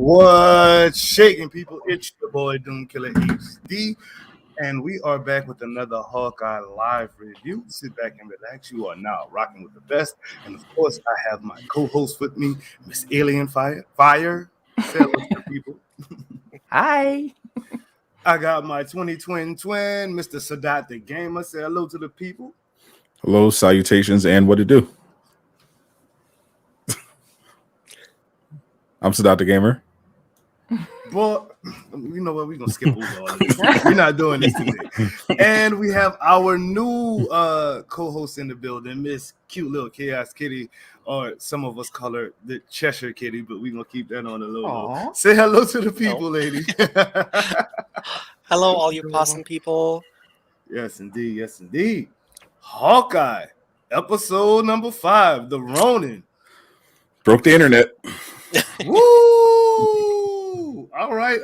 What's shaking, people? It's your boy Doom Killer HD, and we are back with another Hawkeye live review. Sit back and relax. You are now rocking with the best, and of course, I have my co-host with me, Miss Alien Fire. Say hello to the people. Hi. I got my 2020 twin, Mr. Sadat the Gamer. Say hello to the people. Hello, salutations, and what to do. I'm Sadat the Gamer. Boy, you know what? We're going to skip over all of this. We're not doing this today. And we have our new co-host in the building, Miss Cute Little Chaos Kitty, or some of us call her the Cheshire Kitty, but we're going to keep that on the low. Say hello to the people, lady. Hello, all you possum people. Yes, indeed. Yes, indeed. Hawkeye, episode number 5, the Ronin. Broke the internet. Woo! All right,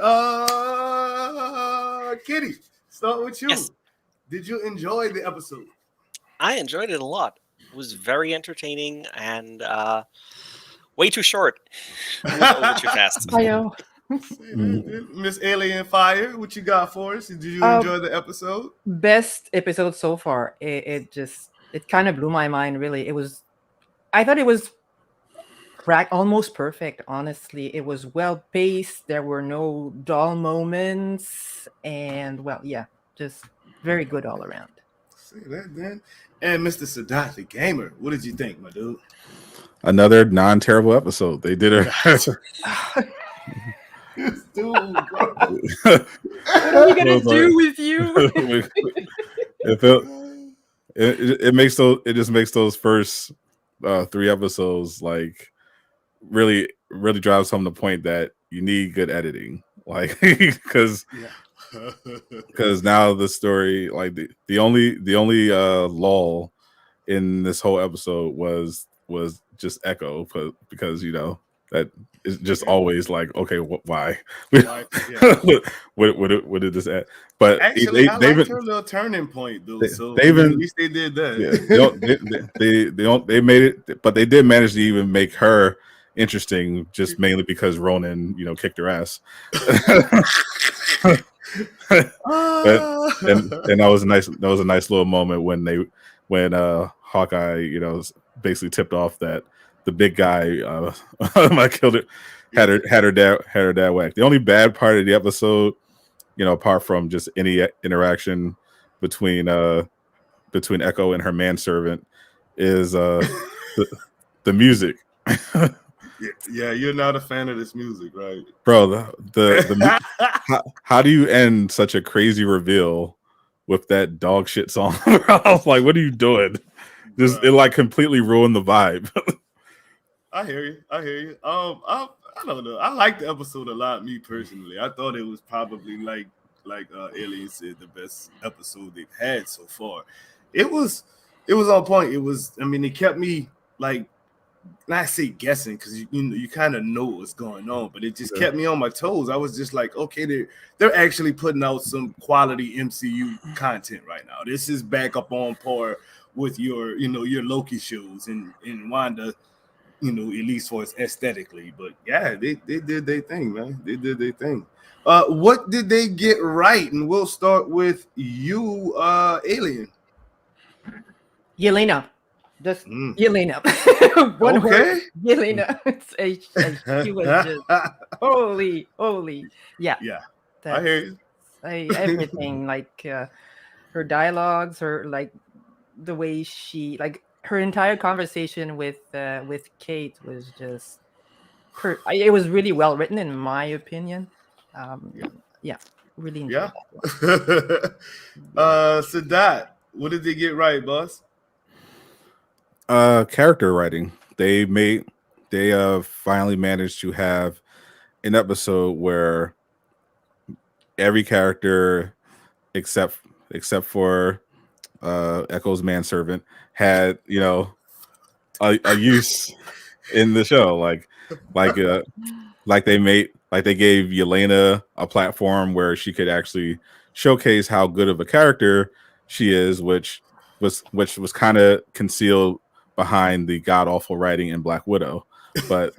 Kitty, start with you. Yes. Did you enjoy the episode? I enjoyed it a lot. It was very entertaining and way too short. It was over too fast. Miss Alien Fire, what you got for us? Did you enjoy the episode? Best episode so far. It kind of blew my mind. Really, I thought it was almost perfect. Honestly, it was well paced. There were no dull moments, and just very good all around. Say that, then. And Mr. Sadat the Gamer, what did you think, my dude? Another non-terrible episode. They did it. Dude, bro. What are we gonna do with you? It just makes those first 3 episodes like really drives home the point that you need good editing, like because now the story, like the only lull in this whole episode was just Echo, because that is just always like, okay, why? Yeah. what did this add? But actually, I liked her little turning point, though. So at least they did that. Yeah, they made it, but they did manage to even make her interesting, just mainly because Ronin, kicked her ass. And that was a nice little moment when Hawkeye, basically tipped off that the big guy I killed it had her dad whacked. The only bad part of the episode, apart from just any interaction between Echo and her manservant, is the music. Yeah, you're not a fan of this music, right, bro? How do you end such a crazy reveal with that dog shit song? I was like, what are you doing? It like completely ruined the vibe. I hear you. I don't know. I liked the episode a lot, me personally. I thought it was probably like Alien said, the best episode they've had so far. It was on point. It kept me like, not say guessing, because you kind of know what's going on, but it just kept me on my toes. I was just like, okay, they're actually putting out some quality MCU content right now. This is back up on par with your Loki shows and Wanda, at least for us aesthetically. But yeah, they did their thing, man. They did their thing. What did they get right? And we'll start with you, Alien. Yelena. Just Yelena. One word. Yelena. She was just holy. Yeah. I hear you. Everything, like her dialogues, her like the way she, like her entire conversation with Kate was just it was really well written, in my opinion. Really enjoyed that one. Sadat, what did they get right, boss? Character writing. They finally managed to have an episode where every character except for Echo's manservant had a use in the show, like they gave Yelena a platform where she could actually showcase how good of a character she is, which was kind of concealed behind the god awful writing in Black Widow. But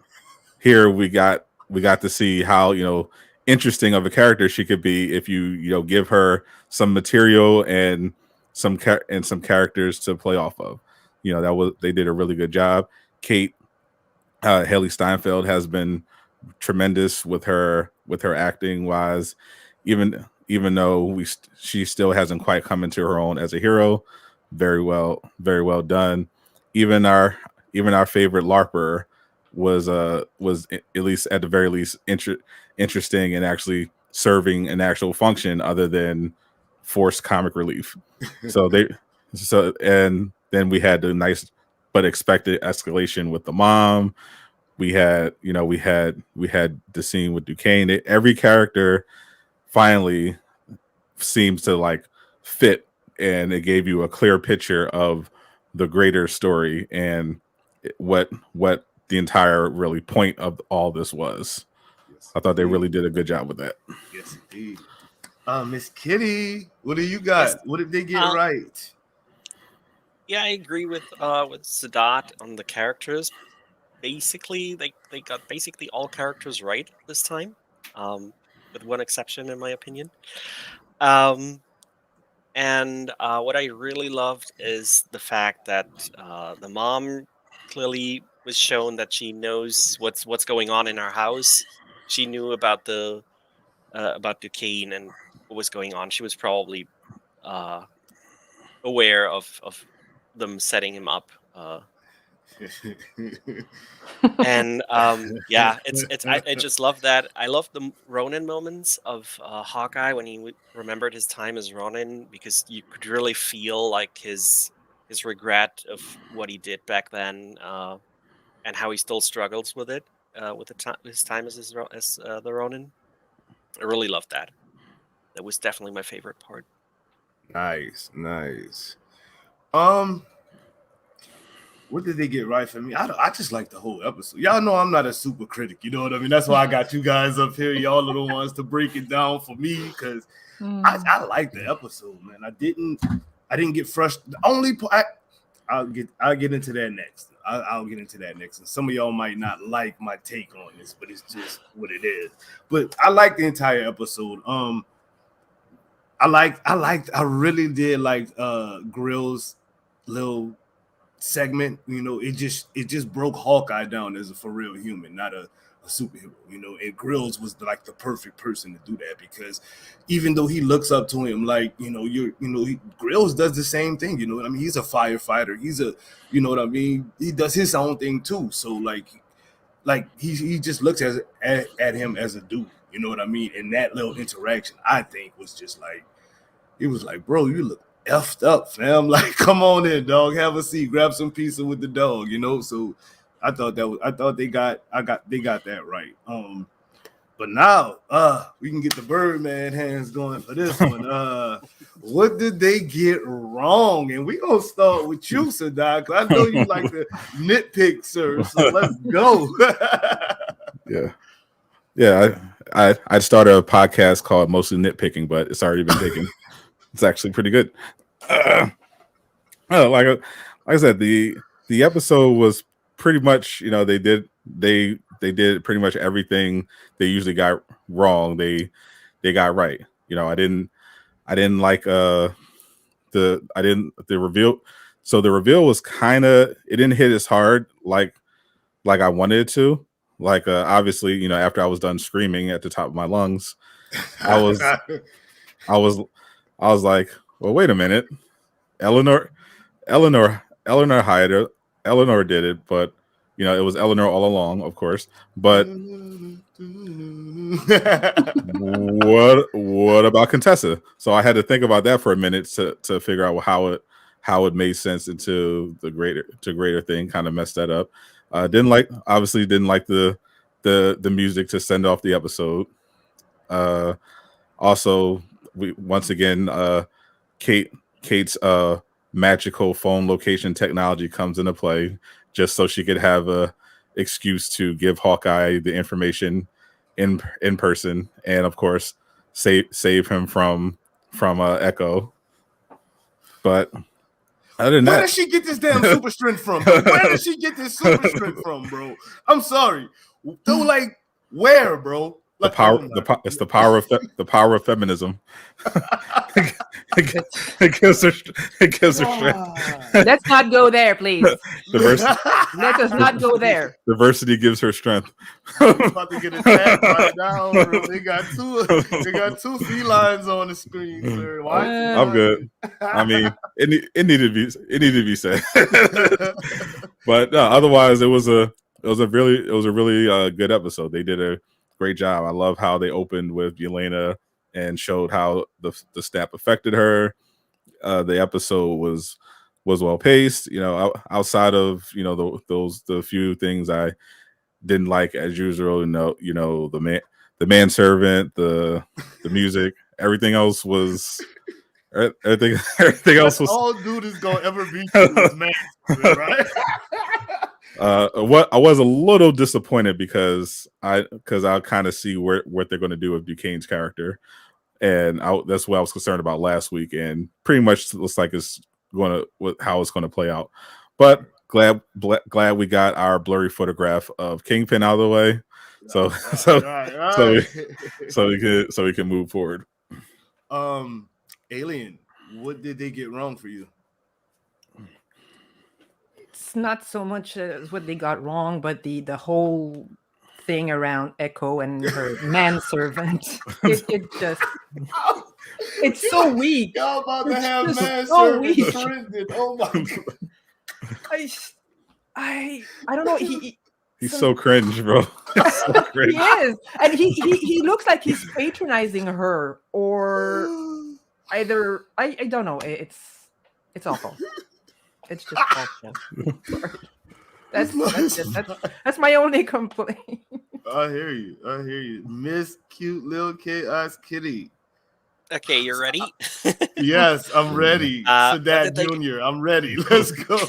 here we got we got to see how interesting of a character she could be if you give her some material and some characters to play off of. They did a really good job. Kate Haley Steinfeld has been tremendous with her acting wise, even though she still hasn't quite come into her own as a hero. Very well done. Even our favorite LARPer was at least at the very least interesting and actually serving an actual function other than forced comic relief. And then we had the nice but expected escalation with the mom. We had the scene with Duquesne. Every character finally seems to like fit, and it gave you a clear picture of the greater story and what the entire really point of all this was. Yes, I thought they really did a good job with that. Yes, indeed. Miss Kitty, what do you got? Yes. What did they get right? Yeah, I agree with Sadat on the characters. Basically, they got basically all characters right this time, with one exception, in my opinion. And what I really loved is the fact that the mom clearly was shown that she knows what's going on in our house. She knew about about Duquesne and what was going on. She was probably uh, aware of them setting him up. And yeah, I just love that. I love the Ronin moments of Hawkeye when he remembered his time as Ronin, because you could really feel like his regret of what he did back then, and how he still struggles with it, with his time as the Ronin. I really loved that. That was definitely my favorite part. Nice. What did they get right for me? I just like the whole episode. Y'all know I'm not a super critic. You know what I mean? That's why I got you guys up here. Y'all are the ones to break it down for me, because I like the episode, man. I didn't get frustrated. The only I'll get into that next. I'll get into that next. And some of y'all might not like my take on this, but it's just what it is. But I like the entire episode. I really did like Grills' little segment. It just broke Hawkeye down as a for real human, not a superhero. And Grills was like the perfect person to do that, because even though he looks up to him, like Grills does the same thing. You know what I mean? He's a firefighter. He's a, you know what I mean? He does his own thing too. So like he just looks at him as a dude. You know what I mean? And that little interaction, I think, was just like, it was like, bro, you look effed up, fam. Like, come on in, dog. Have a seat. Grab some pizza with the dog. So I thought they got that right. But now we can get the Birdman hands going for this one. What did they get wrong? And we gonna start with you, Sadak. I know you like to nitpick, sir. So let's go. Yeah. I'd start a podcast called Mostly Nitpicking, but it's already been taken. It's actually pretty good. Like I said, the episode was pretty much, they did pretty much everything they usually got wrong. They got right. I didn't like the reveal. So the reveal was it didn't hit as hard like I wanted it to. Like obviously, after I was done screaming at the top of my lungs, I was like, well, wait a minute. Eleanor hired her. Eleanor did it, but it was Eleanor all along, of course. But what about Contessa? So I had to think about that for a minute to figure out how it made sense into the greater thing. Kind of messed that up. Didn't like the music to send off the episode. Also, once again, Kate's magical phone location technology comes into play, just so she could have a excuse to give Hawkeye the information in person, and of course save him from Echo. But other than Where that, does she get this damn super strength from? Bro? Where does she get this super strength from, bro? I'm sorry. Though, like, Where, bro? The power, it's the power of feminism. it gives her strength. Let's not go there, please. Diversity, Let us not go there. diversity gives her strength. I'm about to get attacked right now, bro. They got two felines on the screen, sir. Why? I'm good. I mean, it needed to be said. But otherwise, it was a really good episode. They did a great job. I love how they opened with Yelena and showed how the snap affected her. The episode was well paced. Outside of the few things I didn't like as usual. The manservant, the music, everything else was. Everything else was all dude is gonna ever be is man, right? What I was a little disappointed because I kind of see what they're going to do with Duquesne's character, and that's what I was concerned about last week, and pretty much looks like it's how it's going to play out. But glad we got our blurry photograph of Kingpin out of the way, so we can move forward. Alien, what did they get wrong for you? It's not so much as what they got wrong, but the whole thing around Echo and her manservant. It just it's so weak. Y'all about to have manservant trending. Oh my god. I don't know. He's so cringe, bro. So cringe. He is, and he looks like he's patronizing her, or either I don't know. It's awful. It's just awful. That's my only complaint. I hear you. Miss Cute Little Chaos Kitty. Okay, you're ready? Yes, I'm ready. Sadat Jr., I'm ready. Let's go.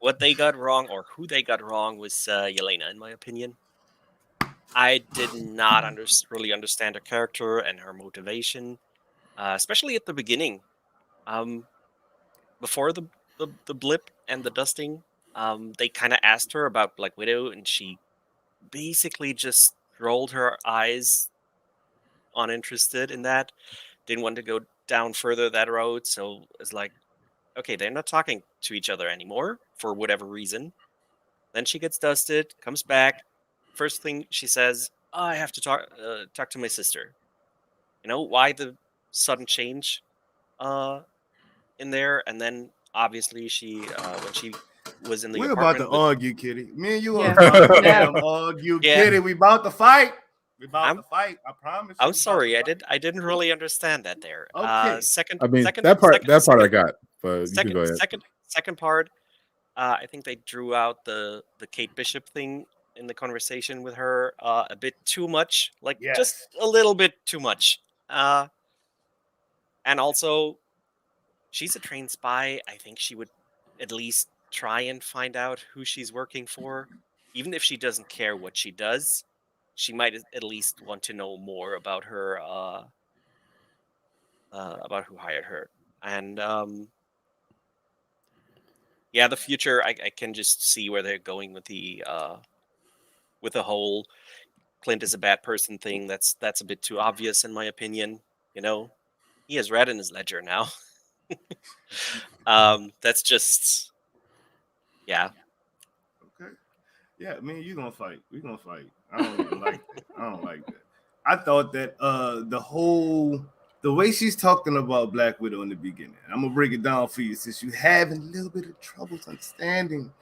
What they got wrong, or who they got wrong, was Yelena, in my opinion. I did not really understand her character and her motivation, especially at the beginning. Before the blip and the dusting, they kind of asked her about Black Widow, and she basically just rolled her eyes, uninterested in that. Didn't want to go down further that road, so it's like, okay, they're not talking to each other anymore for whatever reason. Then she gets dusted, comes back. First thing she says, I have to talk to my sister. Why the sudden change in there? And then obviously she when she was in the we're apartment, about to argue, Kitty. Me and you are Yeah. about to argue, Kitty. We about to fight. I promise. I'm sorry, I didn't really understand that there. Okay. That part I got, but you can go ahead. Second part, I think they drew out the Kate Bishop thing in the conversation with her a bit too much, just a little bit too much. And also, she's a trained spy. I think she would at least try and find out who she's working for. Even if she doesn't care what she does, she might at least want to know more about her, about who hired her. And the future, I can just see where they're going with the whole Clint is a bad person thing. That's a bit too obvious in my opinion. He has red in his ledger now. That's just, yeah. Okay. Yeah, you're gonna fight. We're gonna fight. I don't even like that. I don't like that. I thought that the way she's talking about Black Widow in the beginning, I'm gonna break it down for you since you're having a little bit of trouble understanding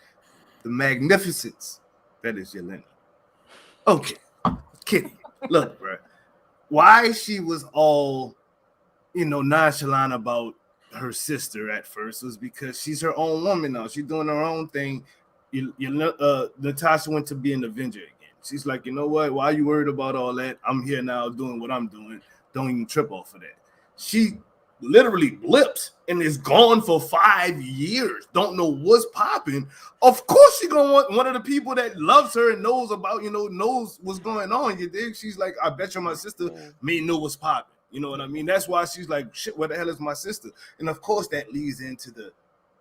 the magnificence that is Yelena. Okay, Kitty, look, bro. Why she was all, nonchalant about her sister at first was because she's her own woman now. She's doing her own thing. Natasha went to be an Avenger again. She's like, you know what? Why are you worried about all that? I'm here now doing what I'm doing. Don't even trip off of that. She literally blips and is gone for 5 years. Don't know what's popping. Of course, she's gonna want one of the people that loves her and knows about, knows what's going on. You dig? She's like, I bet you my sister may know what's popping. You know what I mean? That's why she's like, shit, where the hell is my sister? And of course, that leads into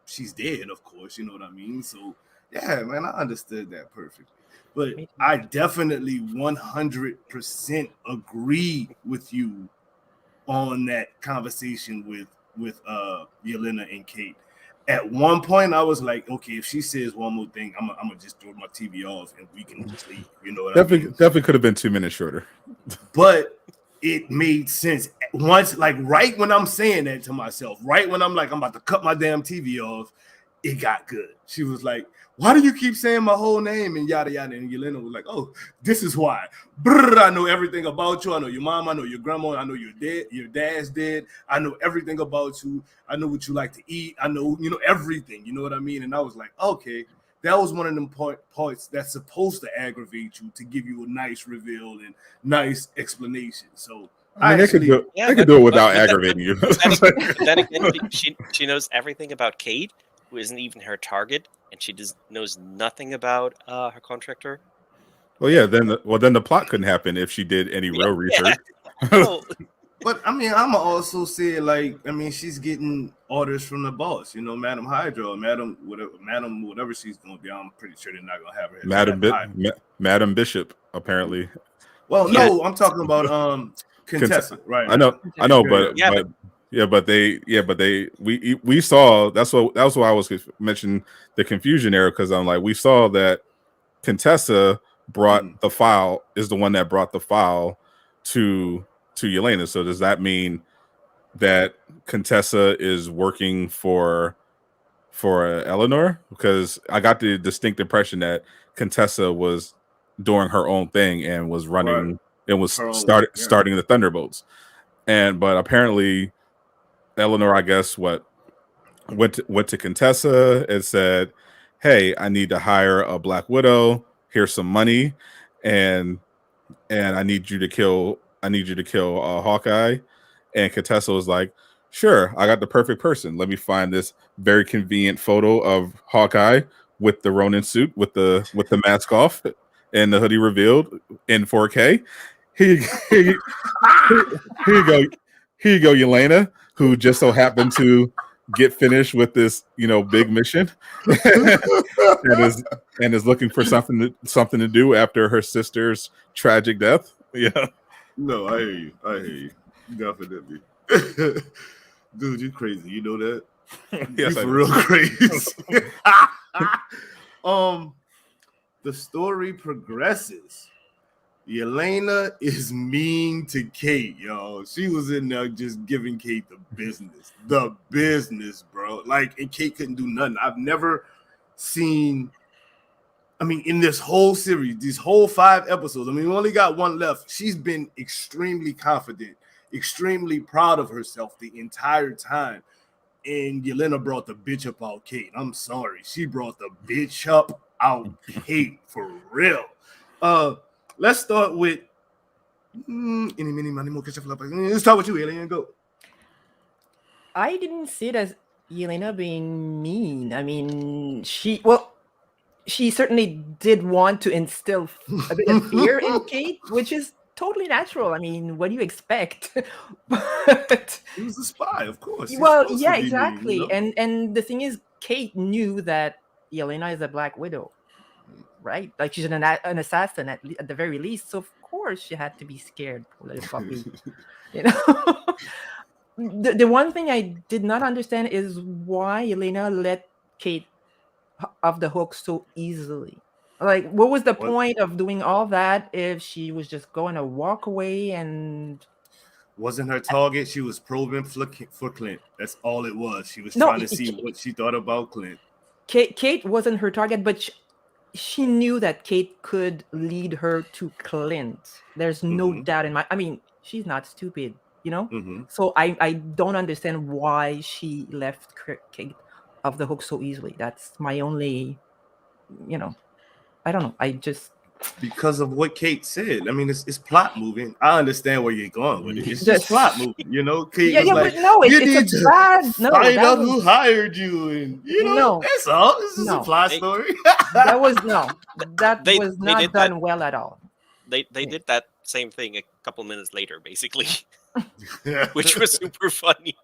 she's dead, of course. You know what I mean? So, yeah, man, I understood that perfectly. But Me too. I definitely 100% agree with you on that conversation with Yelena and Kate. At one point, I was like, okay, if she says one more thing, I'm gonna just throw my TV off and we can just leave. You know what I mean? Definitely could have been 2 minutes shorter. But it made sense once, like right when I'm saying that to myself, right when I'm like, I'm about to cut my damn TV off, it got good. She was like, why do you keep saying my whole name and yada yada? And Yelena was like, oh, this is why. Brr, I know everything about you. I know your mom. I know your grandma. I know your dad. Your dad's dead. I know everything about you. I know what you like to eat. I know, everything. You know what I mean? And I was like, okay, that was one of them parts that's supposed to aggravate you to give you a nice reveal and nice explanation. So I mean, they could do it without aggravating you. Then again, she knows everything about Kate, who isn't even her target, and she knows nothing about her contractor. Well, yeah. Then the plot couldn't happen if she did any real research. No. But I mean, I'm also say like, I mean, she's getting orders from the boss, Madam Hydra, or Madam whatever she's gonna be. I'm pretty sure they're not gonna have her. Madam Bishop, apparently. Well, no, I'm talking about Contessa, right? I know, but we saw that's why I was mentioning the confusion there, because I'm like, we saw that Contessa brought the file, is the one that brought the file to Yelena. So does that mean that Contessa is working for Eleanor? Because I got the distinct impression that Contessa was doing her own thing and was running and was starting the Thunderbolts. But apparently Eleanor, I guess, went to Contessa and said, hey, I need to hire a Black Widow. Here's some money, and I need you to kill Hawkeye. And Contessa was like, sure, I got the perfect person. Let me find this very convenient photo of Hawkeye with the Ronin suit, with the mask off and the hoodie revealed in 4K. Here you go, Yelena, who just so happened to get finished with this, big mission, and is looking for something to do after her sister's tragic death. Yeah. No, I hear you. Definitely. Dude, you crazy. You know that? Yes, you for real crazy. The story progresses. Yelena is mean to Kate, y'all. She was in there just giving Kate the business, bro. Like, and Kate couldn't do nothing. I've never seen. I mean, in this whole series, these whole 5 episodes, I mean, we only got one left. She's been extremely confident, extremely proud of herself the entire time. And Yelena brought the bitch up out Kate. I'm sorry. She brought the bitch up out Kate for real. Let's start with let's start with you, Alien. Go. I didn't see it as Yelena being mean. I mean, she certainly did want to instill a bit of fear in Kate, which is totally natural. I mean, what do you expect? But he was a spy, of course. Well, yeah, exactly. Mean, and the thing is, Kate knew that Yelena is a Black Widow, right? Like, she's an assassin at the very least. So of course she had to be scared, poor little puppy. The one thing I did not understand is why Yelena let Kate off the hook so easily. Like, what was the point of doing all that if she was just going to walk away and wasn't her target? She was probing for Clint. That's all it was. She was trying to see what she thought about Clint. Kate wasn't her target, but she knew that Kate could lead her to Clint. There's no doubt in my. I mean, she's not stupid, So I don't understand why she left Kate off the hook so easily. That's my only, I don't know. I just because of what Kate said. I mean, it's plot moving. I understand where you're going with it. It's just plot moving, Kate was like, but no, it's a bad. No, find out who hired you, and that's all. This is a plot story. That was not done well at all. They did that same thing a couple minutes later, basically, which was super funny.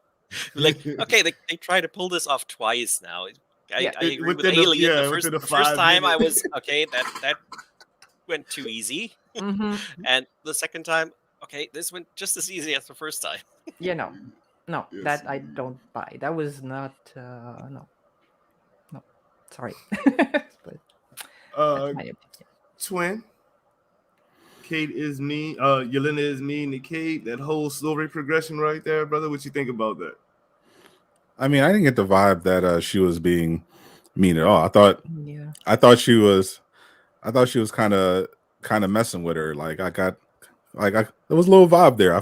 Like, okay, they try to pull this off twice now. I agree with Alien. The first time I was okay. That went too easy, Hmm. and the second time, okay, this went just as easy as the first time. Yeah, no, Yes. that I don't buy. That was not no, no. Sorry, but that's Uh, my opinion. twin. Kate is mean. Yelena is mean to Kate. That whole story progression right there, brother. What you think about that? I mean, I didn't get the vibe that she was being mean at all. Yeah. I thought she was kind of messing with her. Like I got there was a little vibe there. I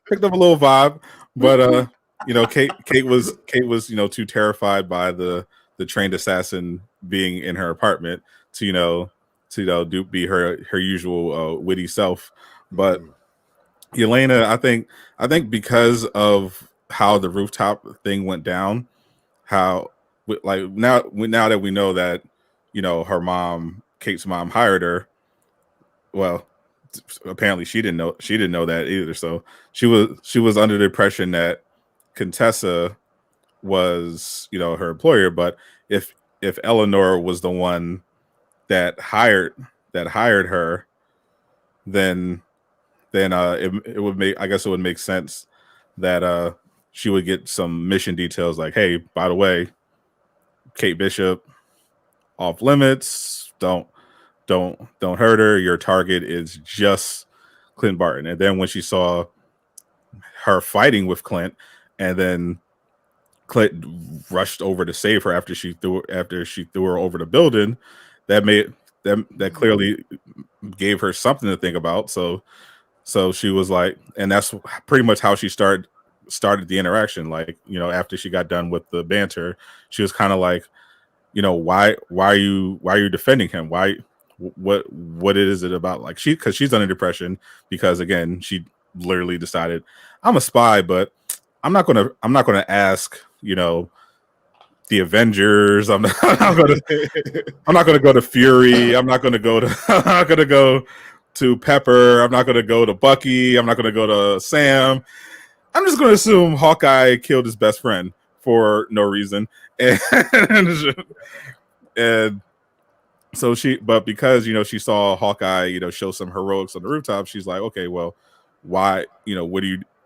picked up a little vibe, but Kate was too terrified by the trained assassin being in her apartment to be her usual witty self. But Yelena, I think because of how the rooftop thing went down, how like now that we know that her mom, Kate's mom, hired her. Well, apparently she didn't know that either. So she was under the impression that Contessa was her employer. But if Eleanor was the one that hired her, then it would make, I guess it would make sense that she would get some mission details like, hey, by the way, Kate Bishop off limits. Don't hurt her. Your target is just Clint Barton. And then when she saw her fighting with Clint, and then Clint rushed over to save her after she threw her over the building, that clearly gave her something to think about. So she was like, and that's pretty much how she started the interaction. Like, after she got done with the banter, she was kind of like, why are you defending him? What is it about? Like, because she's under depression because, again, she literally decided, I'm a spy, but I'm not gonna ask the Avengers. I'm not gonna go to Fury. I'm not gonna go to I'm not gonna go to Pepper. I'm not gonna go to Bucky. I'm not gonna go to Sam. I'm just gonna assume Hawkeye killed his best friend for no reason. And so but because she saw Hawkeye show some heroics on the rooftop, she's like, okay, well, why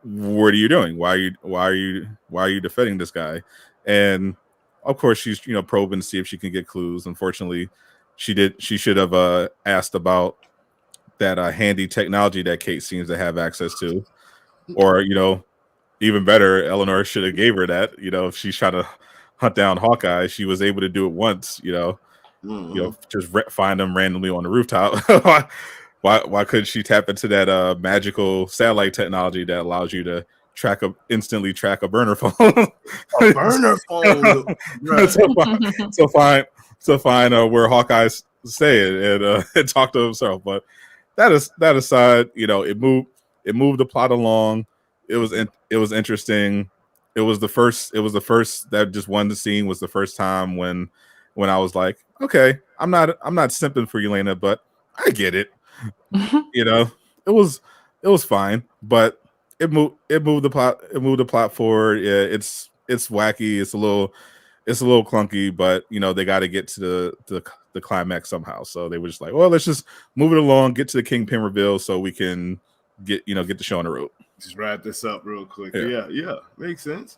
what are you doing? Why are you defending this guy? And of course she's probing to see if she can get clues. Unfortunately, she should have asked about that handy technology that Kate seems to have access to, or even better, Eleanor should have gave her that. If she's trying to hunt down Hawkeye, she was able to do it once. Just find them randomly on the rooftop. why couldn't she tap into that magical satellite technology that allows you to instantly track a burner phone? A burner phone. so find where Hawkeye's staying and talk to himself. But that aside, it moved the plot along. It was interesting. It was the first that just one scene was the first time when I was like, okay, I'm not simping for Yelena, but I get it. It was fine, but it moved the plot forward. Yeah, it's wacky. It's a little clunky, but they got to get to the climax somehow. So they were just like, well, let's just move it along, get to the Kingpin reveal, so we can get the show on the road. Just wrap this up real quick. Yeah. Yeah, makes sense.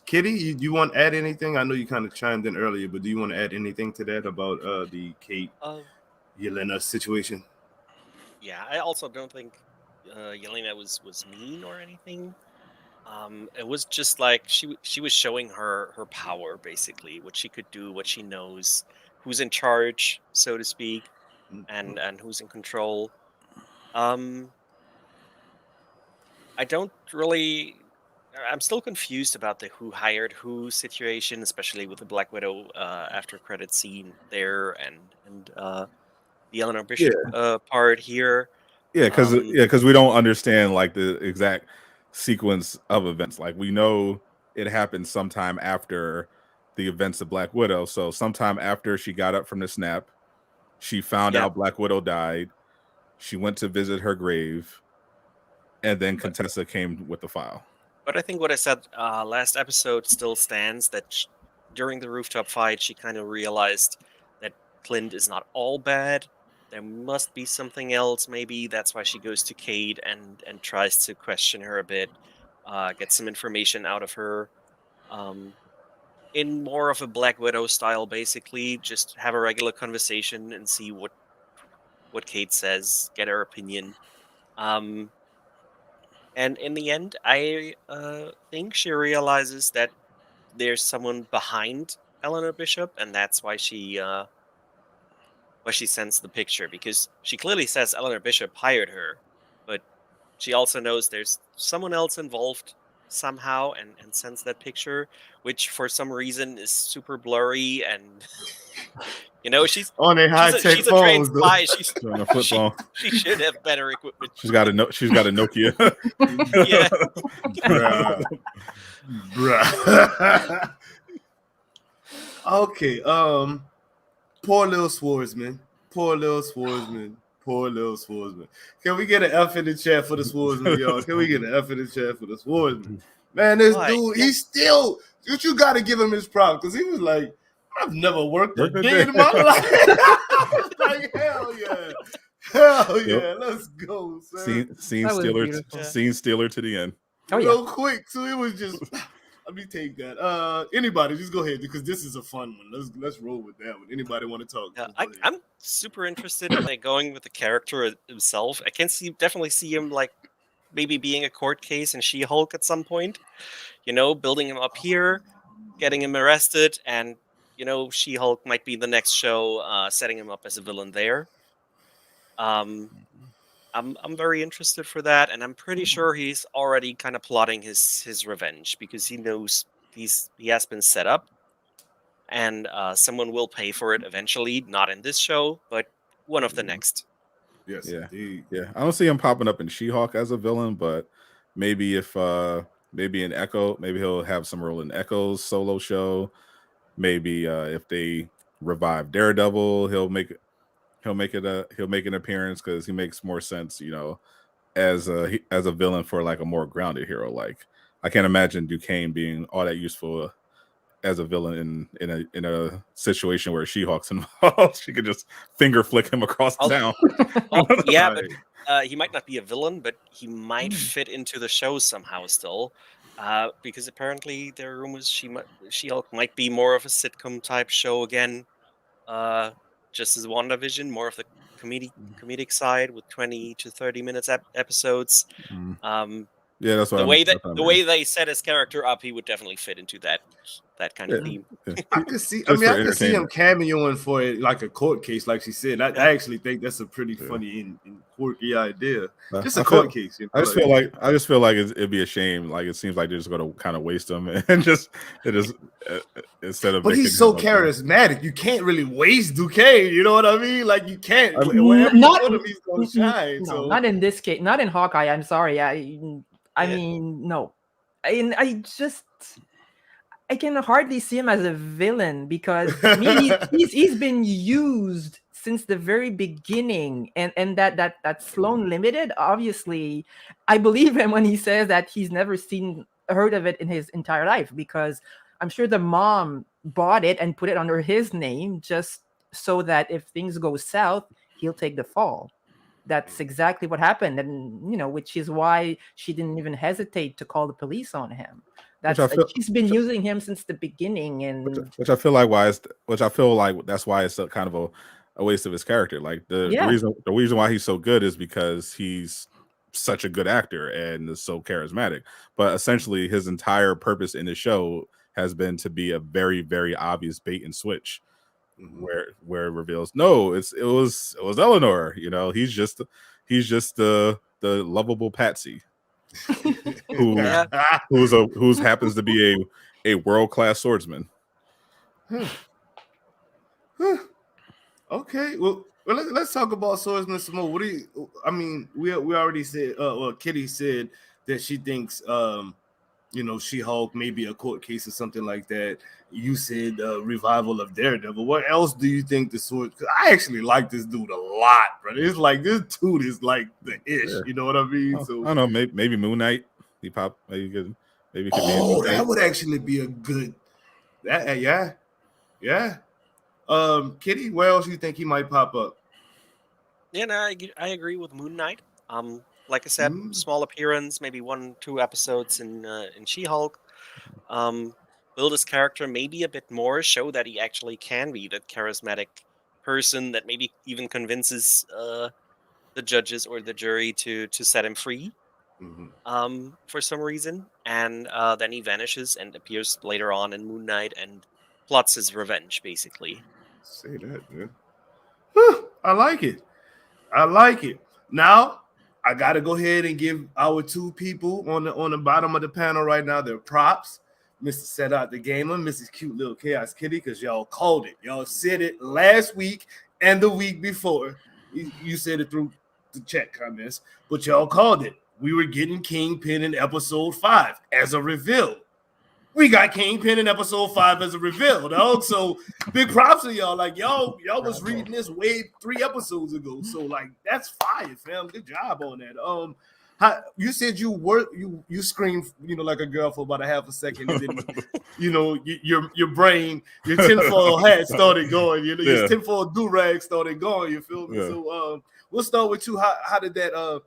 Kitty, you want to add anything? I know you kind of chimed in earlier, but do you want to add anything to that about the Kate Yelena situation? Yeah, I also don't think Yelena was mean or anything. It was just like she was showing her power, basically, what she could do, what she knows, who's in charge, so to speak, and who's in control. Um, I don't really. I'm still confused about the who hired who situation, especially with the Black Widow after credit scene there, and the Eleanor Bishop part here. Yeah, Um, because we don't understand like the exact sequence of events. Like, we know it happened sometime after the events of Black Widow. So sometime after she got up from the snap, she found Yeah. out Black Widow died. She went to visit her grave, and then But- Contessa came with the file. But I think what I said last episode still stands. That during the rooftop fight, she kind of realized that Clint is not all bad. There must be something else. Maybe that's why she goes to Kate and tries to question her a bit, get some information out of her. In more of a Black Widow style, basically, just have a regular conversation and see what Kate says, get her opinion. And in the end, I think she realizes that there's someone behind Eleanor Bishop, and that's why she sends the picture, because she clearly says Eleanor Bishop hired her, but she also knows there's someone else involved somehow, and sends that picture, which for some reason is super blurry, and she's On their high tech she's a trained phones, though. spy. On a flip phone. She should have better equipment. She's got a Nokia. Yeah. Bruh. Okay. Poor little Swordsman. Poor little Swordsman. Poor little Swordsman. Can we get an F in the chat for the Swordsman, y'all? Can we get an F in the chat for the Swordsman? Man, this dude, he's still. You got to give him his props, because he was like, I've never worked a day in my life. Like, hell yeah. Hell yeah. Let's go, sir. Scene stealer to the end. Oh, yeah. Real quick. So it was just, let me take that. Anybody, just go ahead, because this is a fun one. Let's roll with that one. Anybody want to talk? Yeah, I'm super interested in going with the character himself. I can definitely see him like maybe being a court case in She-Hulk at some point. Building him up here, getting him arrested, and She-Hulk might be the next show, setting him up as a villain there. I'm very interested for that, and I'm pretty sure he's already kind of plotting his revenge, because he knows he has been set up, and someone will pay for it eventually. Not in this show, but one of the next. Yes, yeah, indeed. Yeah. I don't see him popping up in She-Hulk as a villain, but maybe if maybe in Echo, maybe he'll have some role in Echo's solo show. Maybe if they revive Daredevil, he'll make an appearance, because he makes more sense, as a villain for like a more grounded hero. Like, I can't imagine Duquesne being all that useful as a villain in a situation where She-Hulk's involved. She could just finger flick him across town. Yeah, Right. but he might not be a villain, but he might fit into the show somehow still. Because apparently there are rumors She-Hulk might be more of a sitcom type show again. Just as WandaVision, more of the comedic side with 20 to 30 minutes episodes. Yeah, that's what the way they set his character up, he would definitely fit into that kind of theme. I can see. Just I for can see him entertainment. cameoing for it, like a court case, like she said. I actually think that's a pretty funny and quirky idea. Just a court case. I just feel like it'd be a shame. Like, it seems like they're just going to kind of waste him and just instead of. But he's so charismatic. You can't really waste Duquesne. You know what I mean? Like, you can't. Whenever you put him, he's going to shine. No, So not in this case. Not in Hawkeye. I'm sorry. I mean, no. I can hardly see him as a villain, because to me, he's been used since the very beginning, and that Sloan Limited, obviously, I believe him when he says that he's never heard of it in his entire life, because I'm sure the mom bought it and put it under his name just so that if things go south, he'll take the fall. That's exactly what happened, and which is why she didn't even hesitate to call the police on him. She's been using him since the beginning, and which I feel like that's why it's kind of a waste of his character. Like, the reason why he's so good is because he's such a good actor and is so charismatic. But essentially, his entire purpose in the show has been to be a very, very obvious bait and switch, where it reveals no, it was Eleanor. He's just the lovable patsy. Who happens to be a world-class swordsman. Okay, well let's talk about Swordsman some more. We already said, Kitty said that she thinks She-Hulk may be a court case or something like that. You said revival of Daredevil. What else do you think the sword? Cause I actually like this dude a lot, bro. It's like this dude is like the ish. Yeah. You know what I mean? So I don't know. Maybe Moon Knight. He pop. Maybe could that would actually be a good. Yeah. Kitty, where else you think he might pop up? Yeah, no, I agree with Moon Knight. Like I said, small appearance, maybe 1-2 episodes in She-Hulk. Um, build his character maybe a bit more, show that he actually can be that charismatic person that maybe even convinces the judges or the jury to set him free. For some reason, and then he vanishes and appears later on in Moon Knight and plots his revenge, basically. Say that, man. I like it. I like it. Now, I gotta go ahead and give our two people on the bottom of the panel right now their props. Mr. Set Out the Gamer, Mrs. Cute Little Chaos Kitty, because y'all called it. Y'all said it last week and the week before. You said it through the chat comments, but y'all called it. We were getting Kingpin in episode 5 as a reveal. We got Kingpin in episode 5 as a reveal, dog. So big props to y'all. Like y'all was reading this way 3 episodes ago. So like that's fire, fam. Good job on that. You said you screamed, like a girl for about a half a second, and then your brain, your tinfoil hat started going. Your tinfoil do rag started going. You feel me? Yeah. So we'll start with you. How did that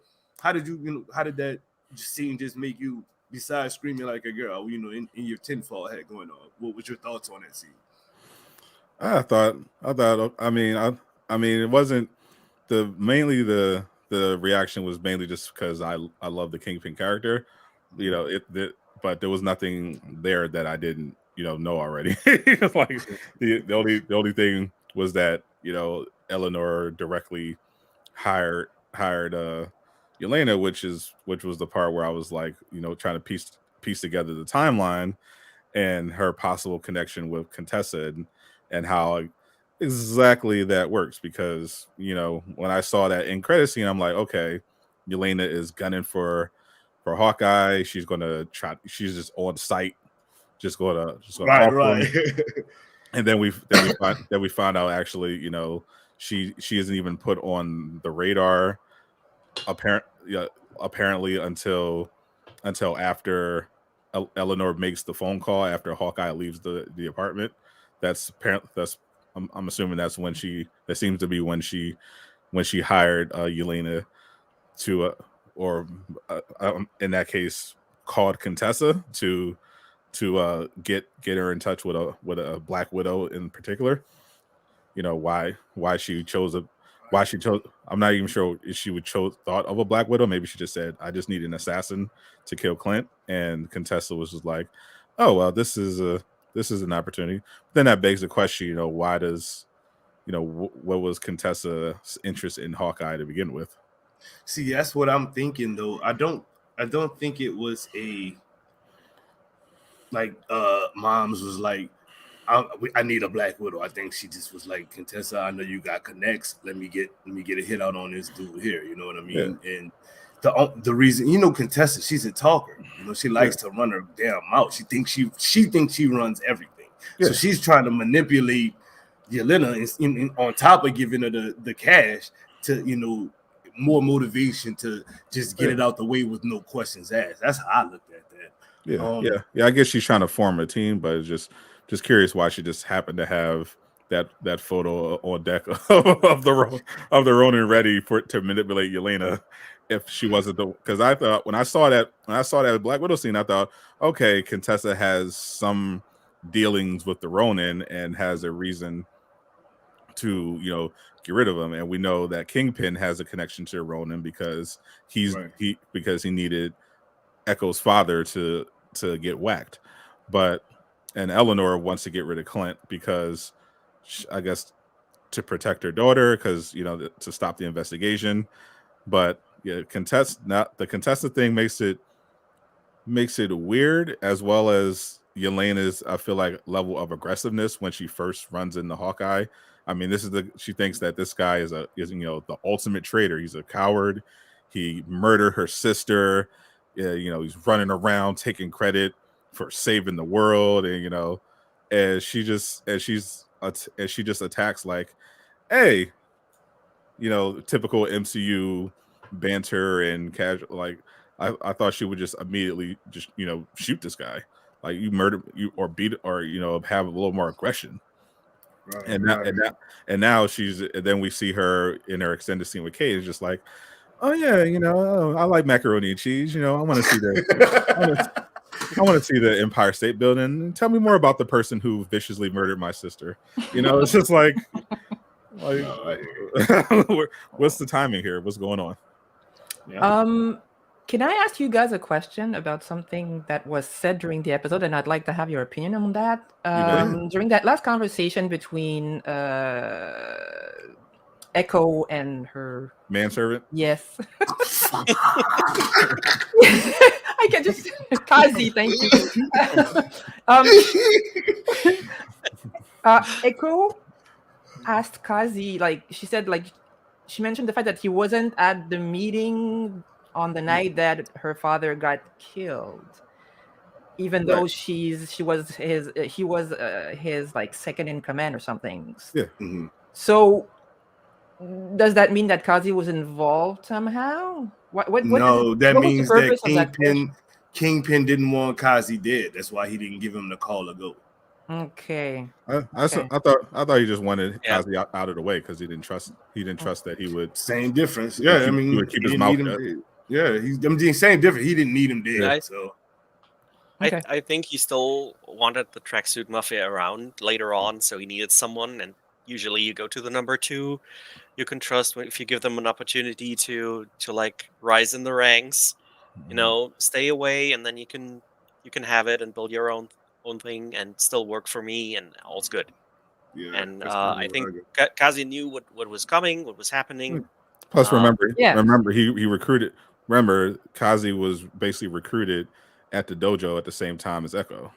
scene just make you? Besides screaming like a girl, in your tinfoil hat going on, what was your thoughts on that scene? I mean, it wasn't mainly the reaction was mainly just because I love the Kingpin character, but there was nothing there that I didn't, know already. Like the only thing was that, Eleanor directly hired Yelena, which was the part where I was like, trying to piece together the timeline and her possible connection with Contessa and how exactly that works. Because when I saw that end credit scene, I'm like, okay, Yelena is gunning for Hawkeye. She's gonna try. She's just on site, just gonna right. And then we found out actually, she isn't even put on the radar. Apparently until after Eleanor makes the phone call after Hawkeye leaves the apartment. I'm assuming that seems to be when she hired Yelena to in that case called Contessa to get her in touch with a Black Widow in particular. Why she chose I'm not even sure if she thought of a Black Widow. Maybe she just said, I just need an assassin to kill Clint. And Contessa was just like, oh, well, this is an opportunity. Then that begs the question, why does, what was Contessa's interest in Hawkeye to begin with? See, that's what I'm thinking though. I don't think it was Moms was like, I need a Black Widow. I think she just was like, Contessa, I know you got connects. Let me get a hit out on this dude here. You know what I mean? Yeah. And the reason, Contessa, she's a talker. She likes to run her damn mouth. She thinks she runs everything. Yeah. So she's trying to manipulate Yelena on top of giving her the cash to more motivation to just get it out the way with no questions asked. That's how I looked at that. Yeah. I guess she's trying to form a team, but it's just curious why she just happened to have that photo on deck of the Ronin ready to manipulate Yelena. If she wasn't because I thought when I saw that Black Widow scene, I thought, okay, Contessa has some dealings with the Ronin and has a reason to get rid of him. And we know that Kingpin has a connection to Ronin because he needed Echo's father to get whacked, and Eleanor wants to get rid of Clint because I guess to protect her daughter because to stop the investigation. But yeah, the Contessa thing makes it weird, as well as Yelena's, I feel like, level of aggressiveness when she first runs into Hawkeye. I mean, she thinks that this guy is the ultimate traitor. He's a coward. He murdered her sister. He's running around taking credit for saving the world, and as she just attacks like, hey, typical MCU banter and casual. Like I thought she would just immediately just shoot this guy, like you murder you or beat or have a little more aggression. And now she's. And then we see her in her extended scene with Kate. It's just like, oh yeah, I like macaroni and cheese. I want to see I want to see the Empire State Building. Tell me more about the person who viciously murdered my sister. It's just like what's the timing here? What's going on? Yeah. Can I ask you guys a question about something that was said during the episode, and I'd like to have your opinion on that. During that last conversation between Echo and her manservant. Yes. I can just Kazi, thank you. Echo asked Kazi, she said, she mentioned the fact that he wasn't at the meeting on the night that her father got killed, even though he was his second in command or something. Yeah. Mm-hmm. So does that mean that Kazi was involved somehow? That means that Kingpin didn't want Kazi dead. That's why he didn't give him the call to go. Okay. I thought he just wanted Kazi out of the way because he didn't trust that he would. Same difference. Yeah, he would keep his mouth shut. Yeah, same difference. He didn't need him dead. So I think he still wanted the tracksuit mafia around later on, so he needed someone. And usually, you go to the number 2 you can trust if you give them an opportunity to rise in the ranks. Stay away, and then you can have it and build your own thing and still work for me, and all's good. Yeah, and I think Kazi knew what was coming, what was happening. Plus, remember, he recruited. Remember, Kazi was basically recruited at the dojo at the same time as Echo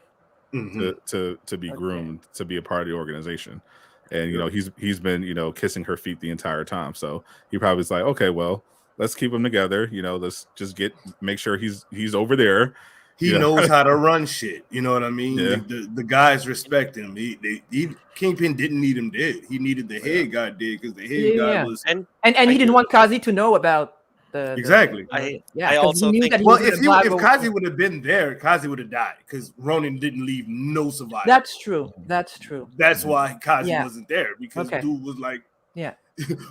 to be groomed to be a part of the organization, and he's been kissing her feet the entire time. So he probably was like, okay, well, let's keep them together. Let's just make sure he's over there. He knows how to run shit. You know what I mean? Yeah. The guys respect him. Kingpin didn't need him dead. He needed the head guy dead because the head guy was and he didn't want Kazi to know about the exactly. I also think if Kazi would have been there, Kazi would have died because Ronin didn't leave no survivor. That's true. That's why Kazi wasn't there because dude was like,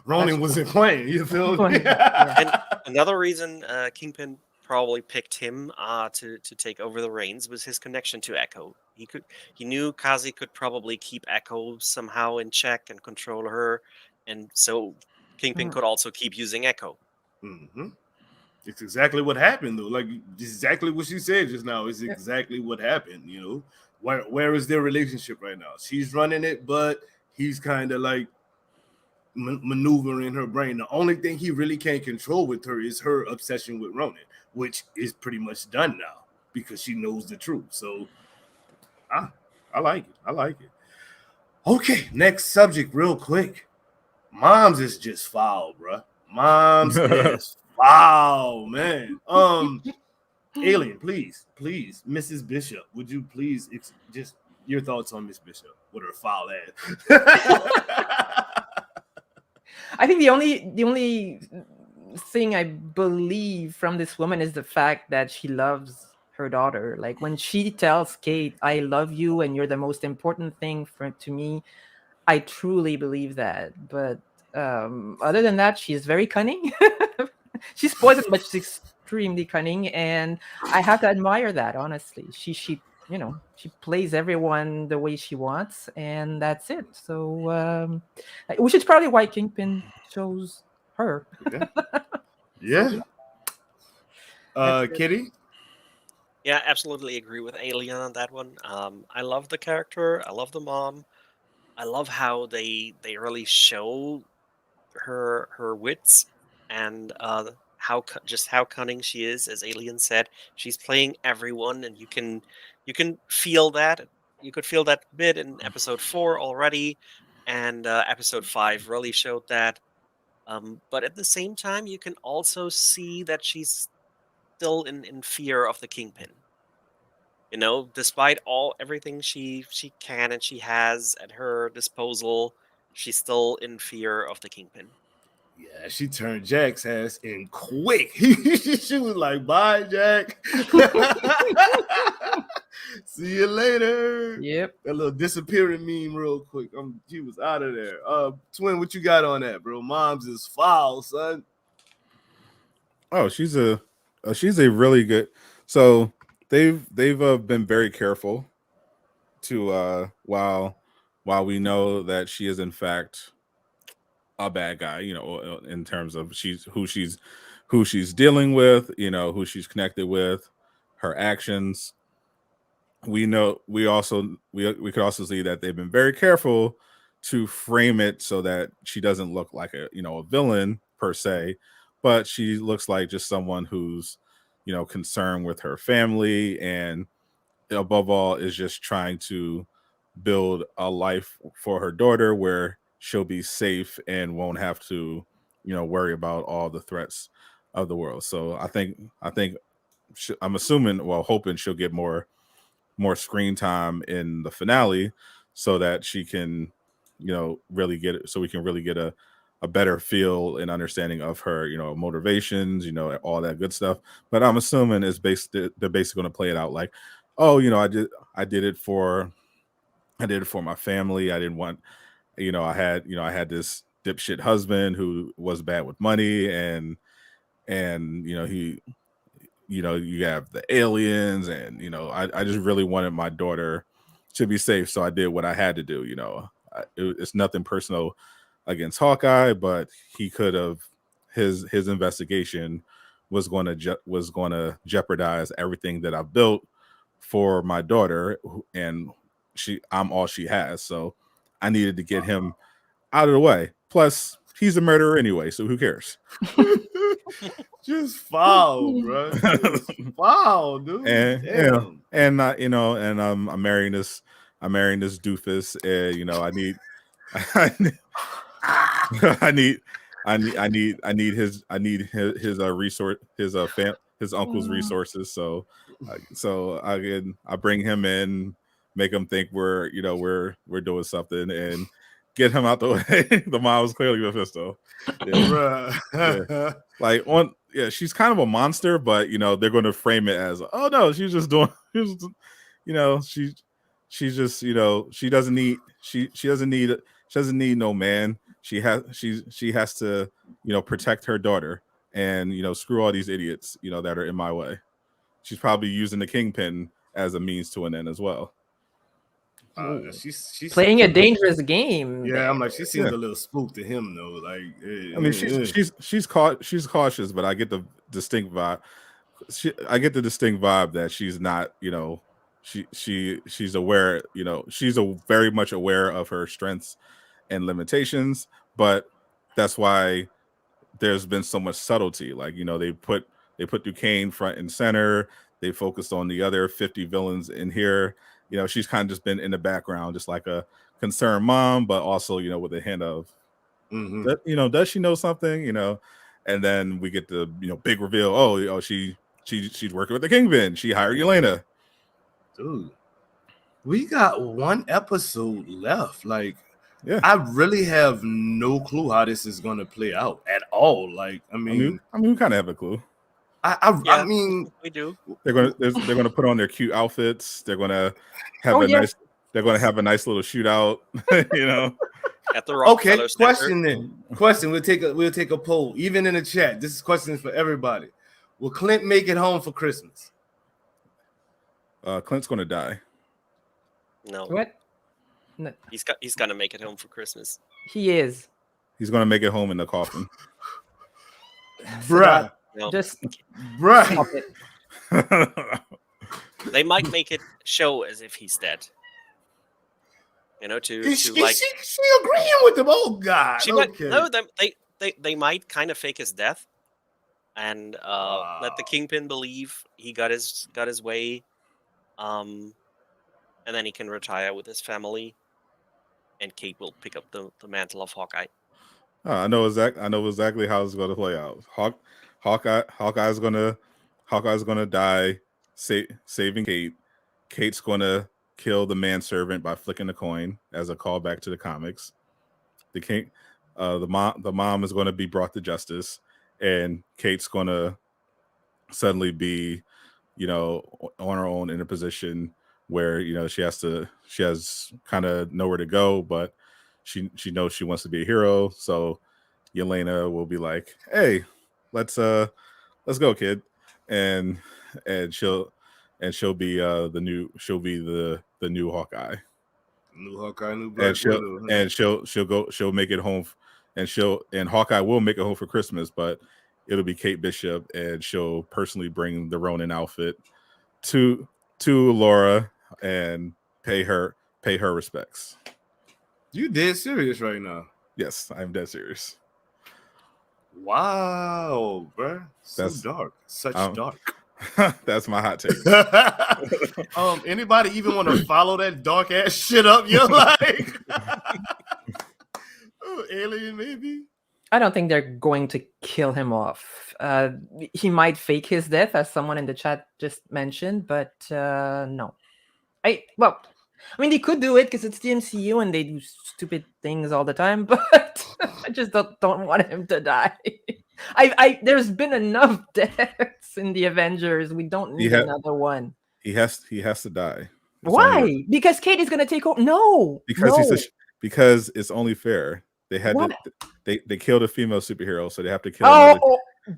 Ronin wasn't playing. You feel me? And another reason Kingpin probably picked him to take over the reins was his connection to Echo. He knew Kazi could probably keep Echo somehow in check and control her, and so Kingpin could also keep using Echo. Mm-hmm. It's exactly what happened, though. Like exactly what she said just now. It's exactly what happened. Where is their relationship right now? She's running it, but he's kind of like maneuvering her brain. The only thing he really can't control with her is her obsession with Ronin, which is pretty much done now because she knows the truth. So I like it. Okay, next subject real quick. Moms is just foul, bruh. Moms is foul, man. Alien, please, Mrs. Bishop, would you please just your thoughts on Miss Bishop with her foul ass? I think the only thing I believe from this woman is the fact that she loves her daughter. Like when she tells Kate, "I love you and you're the most important thing to me," I truly believe that. But other than that, she's very cunning. She's poisoned, but she's extremely cunning, and I have to admire that. Honestly, she plays everyone the way she wants, and that's it. So, which is probably why Kingpin chose her. Yeah. Kitty? Yeah, absolutely agree with Alien on that one. I love the character. I love the mom. I love how they really show her wits and how cunning she is. As Alien said, she's playing everyone, and you can feel that. You could feel that bit in episode 4 already, and episode 5 really showed that. But at the same time, you can also see that she's still in fear of the Kingpin. Despite everything she can and she has at her disposal, she's still in fear of the Kingpin. Yeah, she turned Jack's ass in quick. She was like, "Bye, Jack." See you later. Yep. That little disappearing meme real quick. He was out of there. Twin, what you got on that, bro? Mom's is foul, son. Oh, she's a really good. So they've been very careful to while we know that she is in fact a bad guy, you know, in terms of who she's dealing with, you know, who she's connected with, her actions. We know we could also see that they've been very careful to frame it so that she doesn't look like a villain per se, but she looks like just someone who's concerned with her family, and above all is just trying to build a life for her daughter where she'll be safe and won't have to worry about all the threats of the world. So I think I'm assuming, well, hoping she'll get more screen time in the finale so that she can really get it, so we can really get a better feel and understanding of her motivations, all that good stuff. But I'm assuming they're basically going to play it out like, oh, I did it for my family. I didn't want, I had this dipshit husband who was bad with money, and he, you have the aliens, and I just really wanted my daughter to be safe, so I did what I had to do. It's nothing personal against Hawkeye, but he could have, his investigation was going to jeopardize everything that I've built for my daughter, and I'm all she has, so I needed to get him out of the way. Plus, he's a murderer anyway, so who cares? Just foul, bro. Just foul, dude. And damn. I'm marrying this doofus, and I need I need his resource, his uncle's resources. So I bring him in, make him think we're doing something, and get him out the way. The mom was clearly Mephisto. Yeah. Like she's kind of a monster, but they're going to frame it as, oh no, she's just doing, she's just she doesn't need no man. She has to protect her daughter, and screw all these idiots that are in my way. She's probably using the Kingpin as a means to an end as well. She's playing a dangerous game. Yeah, I'm like, she seems a little spooked to him though. Like, I mean, she's cautious, but I get the distinct vibe. I get the distinct vibe that she's not, she's aware, she's very much aware of her strengths and limitations, but that's why there's been so much subtlety. Like, they put Duquesne front and center. They focused on the other 50 villains in here. She's kind of just been in the background, just like a concerned mom, but also, with a hint of, does she know something? And then we get the, big reveal. Oh, she's working with the Kingpin. She hired Yelena. Dude, we got one episode left. Like, yeah, I really have no clue how this is going to play out at all. Like, I mean, we kind of have a clue. I mean, we do. They're gonna put on their cute outfits. They're gonna have They're gonna have a nice little shootout. At the Rockefeller Center. Question then. Question. We'll take a poll, even in the chat. This is questions for everybody. Will Clint make it home for Christmas? Clint's gonna die. No. What? No. He's gonna make it home for Christmas. He is. He's gonna make it home in the coffin. Bruh. No. Just bruh. They might make it show as if he's dead. Is she agreeing with him? Oh God! They might kind of fake his death, and let the Kingpin believe he got his way, and then he can retire with his family, and Kate will pick up the mantle of Hawkeye. I know exactly how it's going to play out. Hawkeye's gonna die saving Kate. Kate's gonna kill the manservant by flicking the coin as a callback to the comics. The mom is gonna be brought to justice, and Kate's gonna suddenly be, on her own in a position where she has kind of nowhere to go, but she knows she wants to be a hero. So Yelena will be like, "Hey, let's go, kid," and she'll be the new Hawkeye. New Hawkeye, new And Black Widow. she'll make it home, and Hawkeye will make it home for Christmas, but it'll be Kate Bishop, and she'll personally bring the Ronin outfit to Laura and pay her respects. You dead serious right now? Yes, I'm dead serious. Wow, bro. That's dark. Such dark. That's my hot take. Anybody even want to follow that dark ass shit up? You're like Alien, maybe? I don't think they're going to kill him off. He might fake his death, as someone in the chat just mentioned, but no. I mean, they could do it because it's the MCU and they do stupid things all the time, but I just don't want him to die. There's been enough deaths in the Avengers. We don't need another one. He has to die. Why? Because Kate is gonna take over. No, because it's only fair. They had they killed a female superhero, so they have to kill.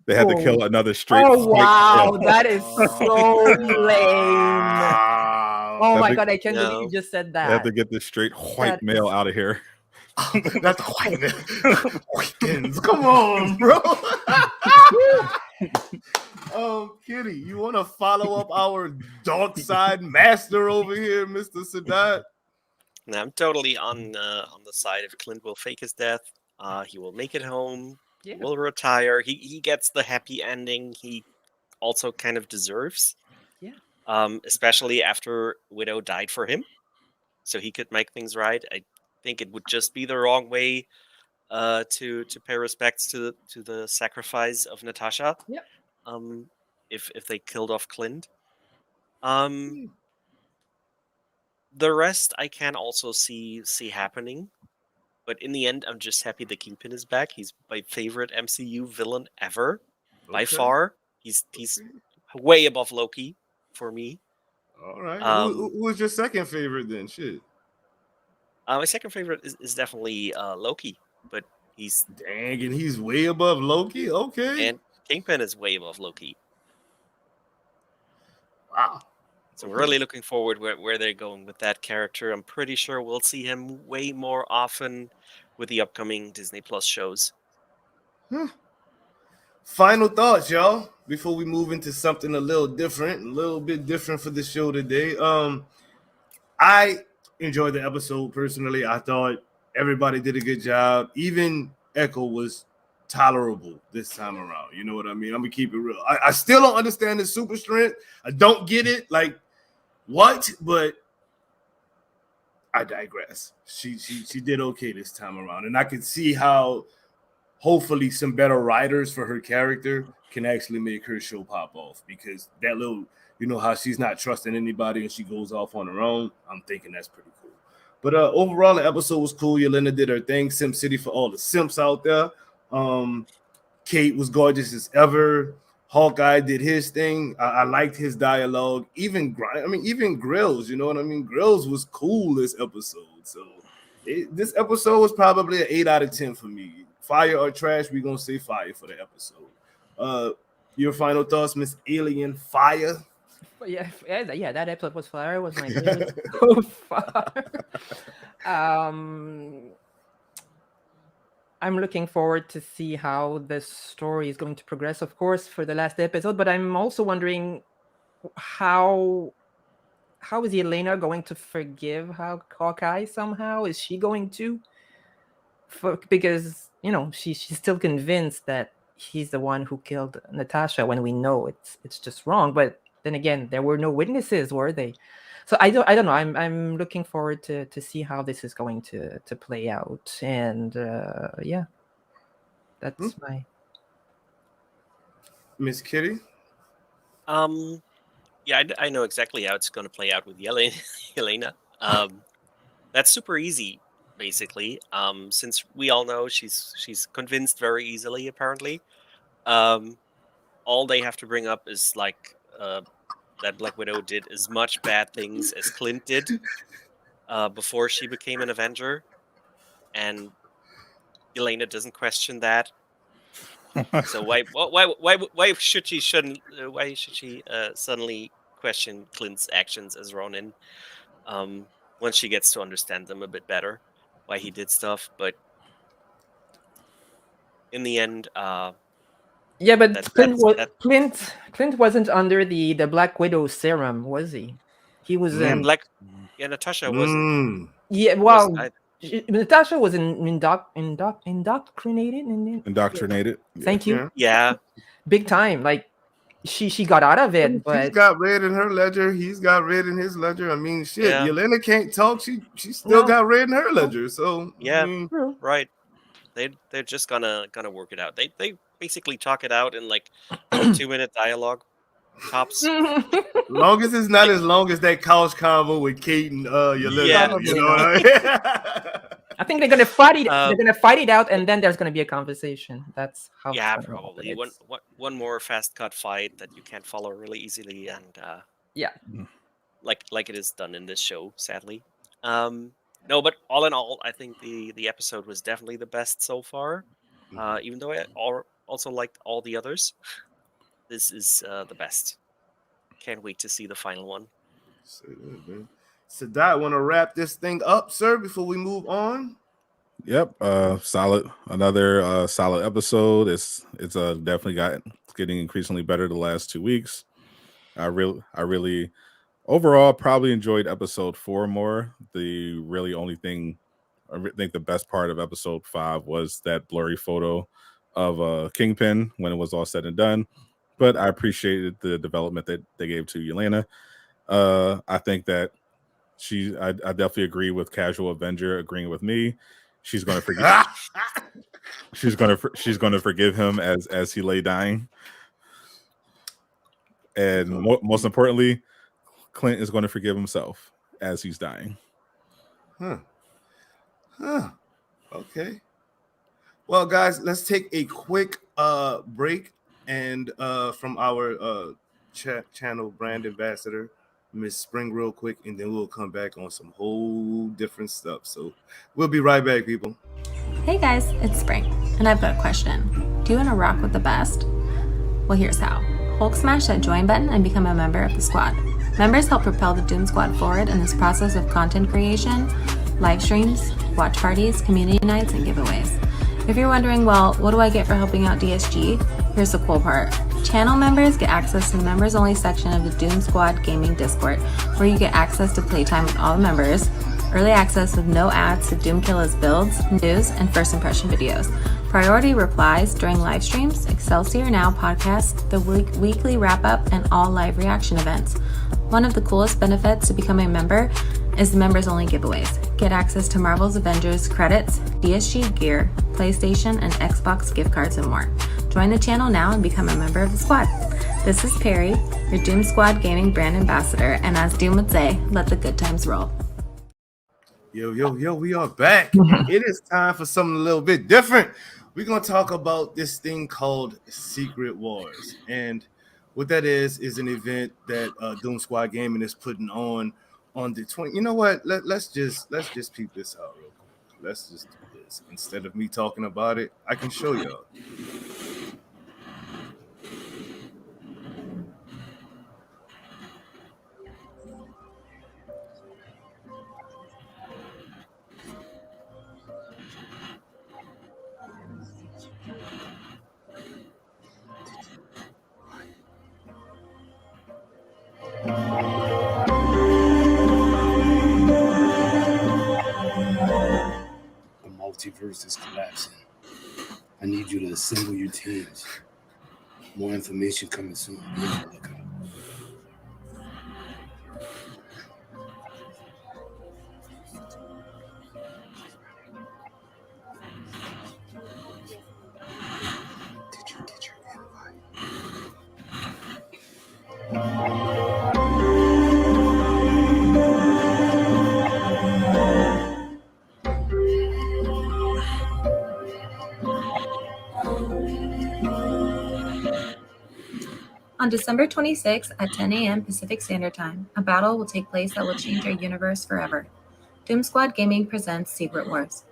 They had to kill another straight. Oh wow, that is so lame. Oh my god, I can't believe you just said that. They have to get this straight white male out of here. That's a white man. Weekends. Come on, bro. Kitty, you want to follow up our dark side master over here, Mr. Sadat? No, I'm totally on the side of Clint will fake his death. He will make it home. Yeah. Will retire. He gets the happy ending he also kind of deserves. Yeah. Especially after Widow died for him, so he could make things right. I think it would just be the wrong way to pay respects to the sacrifice of Natasha. Yep. If they killed off Clint. The rest I can also see happening, but in the end, I'm just happy the Kingpin is back. He's my favorite MCU villain ever, by far. He's way above Loki for me. All right. Who was your second favorite then? Shit. My second favorite is definitely Loki, but he's and he's way above Loki. Okay. And Kingpin is way above Loki. Wow. So I'm really looking forward where they're going with that character. I'm pretty sure we'll see him way more often with the upcoming Disney Plus shows. Final thoughts, y'all, before we move into something a little bit different for the show today. I enjoyed the episode personally. I thought everybody did a good job. Even Echo was tolerable this time around. You know what I mean? I'm gonna keep it real. I still don't understand the super strength. I don't get it. Like, what? But I digress. She did okay this time around, and I could see how hopefully some better writers for her character can actually make her show pop off, because that little, how she's not trusting anybody and she goes off on her own. I'm thinking that's pretty cool. But overall, the episode was cool. Yelena did her thing. Sim City for all the simps out there. Kate was gorgeous as ever. Hawkeye did his thing. I liked his dialogue. Even Grills, you know what I mean? Grills was cool this episode. So this episode was probably an 8 out of 10 for me. Fire or trash, we're going to say fire for the episode. Your final thoughts, Miss Alien? Fire? Yeah, that episode was fire. It was my favorite so far. I'm looking forward to see how this story is going to progress, of course, for the last episode. But I'm also wondering how is Yelena going to forgive Hawkeye somehow? Is she going to? Because she's still convinced that he's the one who killed Natasha, when we know it's just wrong. But then again, there were no witnesses, were they? So I don't know. I'm looking forward to see how this is going to play out. And yeah, that's my Miss Kitty. Yeah, I know exactly how it's going to play out with Yelena. That's super easy, basically. Since we all know she's convinced very easily, apparently. All they have to bring up is like that Black Widow did as much bad things as Clint did before she became an Avenger, and Yelena doesn't question that. So why should she suddenly question Clint's actions as Ronin? Once she gets to understand them a bit better, why he did stuff, but in the end, Yeah, but that Clint, that's that Clint wasn't under the Black Widow serum, was he? He was yeah, in. Natasha wasn't Yeah, wasn't well, either. Natasha was indoctrinated. Indoctrinated. Yeah. Thank you. Yeah, Big time. Like she got out of it, She's but got red in her ledger. He's got red in his ledger. I mean, shit. Yeah. Yelena can't talk. She still No. got red in her ledger. So Yeah. I mean, true. right. They're just gonna work it out. They basically talk it out in like 2-minute dialogue, tops. long as it's not as long as that couch convo with Kate and Yelena. Yeah. You Probably know not. what I mean? I think they're gonna fight it. Um, They're gonna fight it out, and then there's gonna be a conversation. That's how. it's Yeah, gonna happen. probably one more fast cut fight that you can't follow really easily, and Yeah. like it is done in this show, sadly. No, but all in all, I think the episode was definitely the best so far. Even though I also liked all the others, this is the best. Can't wait to see the final one. Sadat, want to wrap this thing up, sir, before we move on? Yep. Solid. Another solid episode. It's definitely getting increasingly better the last 2 weeks. I really overall probably enjoyed episode 4 more. The really only thing I think the best part of episode 5 was that blurry photo of Kingpin when it was all said and done. But I appreciated the development that they gave to Yelena. I think that I definitely agree with Casual Avenger agreeing with me. She's going to forgive. she's going to forgive him as he lay dying. And most importantly, Clint is going to forgive himself as he's dying. Okay. Well, guys, let's take a quick break and from our channel brand ambassador, Miss Spring, real quick, and then we'll come back on some whole different stuff. So we'll be right back, people. Hey guys, it's Spring, and I've got a question. Do you want to rock with the best? Well, here's how. Hulk smash that join button and become a member of the squad. Members help propel the Doom Squad forward in this process of content creation, live streams, watch parties, community nights, and giveaways. If you're wondering, well, what do I get for helping out DSG? Here's the cool part. Channel members get access to the members-only section of the Doom Squad Gaming Discord, where you get access to playtime with all the members, early access with no ads to Doomkilla's builds, news, and first impression videos, priority replies during live streams, Excelsior Now podcasts, the weekly wrap-up, and all live reaction events. One of the coolest benefits to becoming a member is the members-only giveaways. Get access to Marvel's Avengers credits, DSG gear, PlayStation and Xbox gift cards, and more. Join the channel now and become a member of the squad. This is Perry, your Doom Squad Gaming brand ambassador, and as Doom would say, let the good times roll. Yo, we are back. It is time for something a little bit different. We're going to talk about this thing called Secret Wars. And what that is an event that Doom Squad Gaming is putting on the 20th. You know what? Let's just peep this out real quick. Let's just do this. Instead of me talking about it, I can show y'all. The multiverse is collapsing. I need you to assemble your teams. More information coming soon. Be on the lookout. Did you get your invite? On December 26th at 10 a.m. Pacific Standard Time, a battle will take place that will change our universe forever. Doom Squad Gaming presents Secret Wars.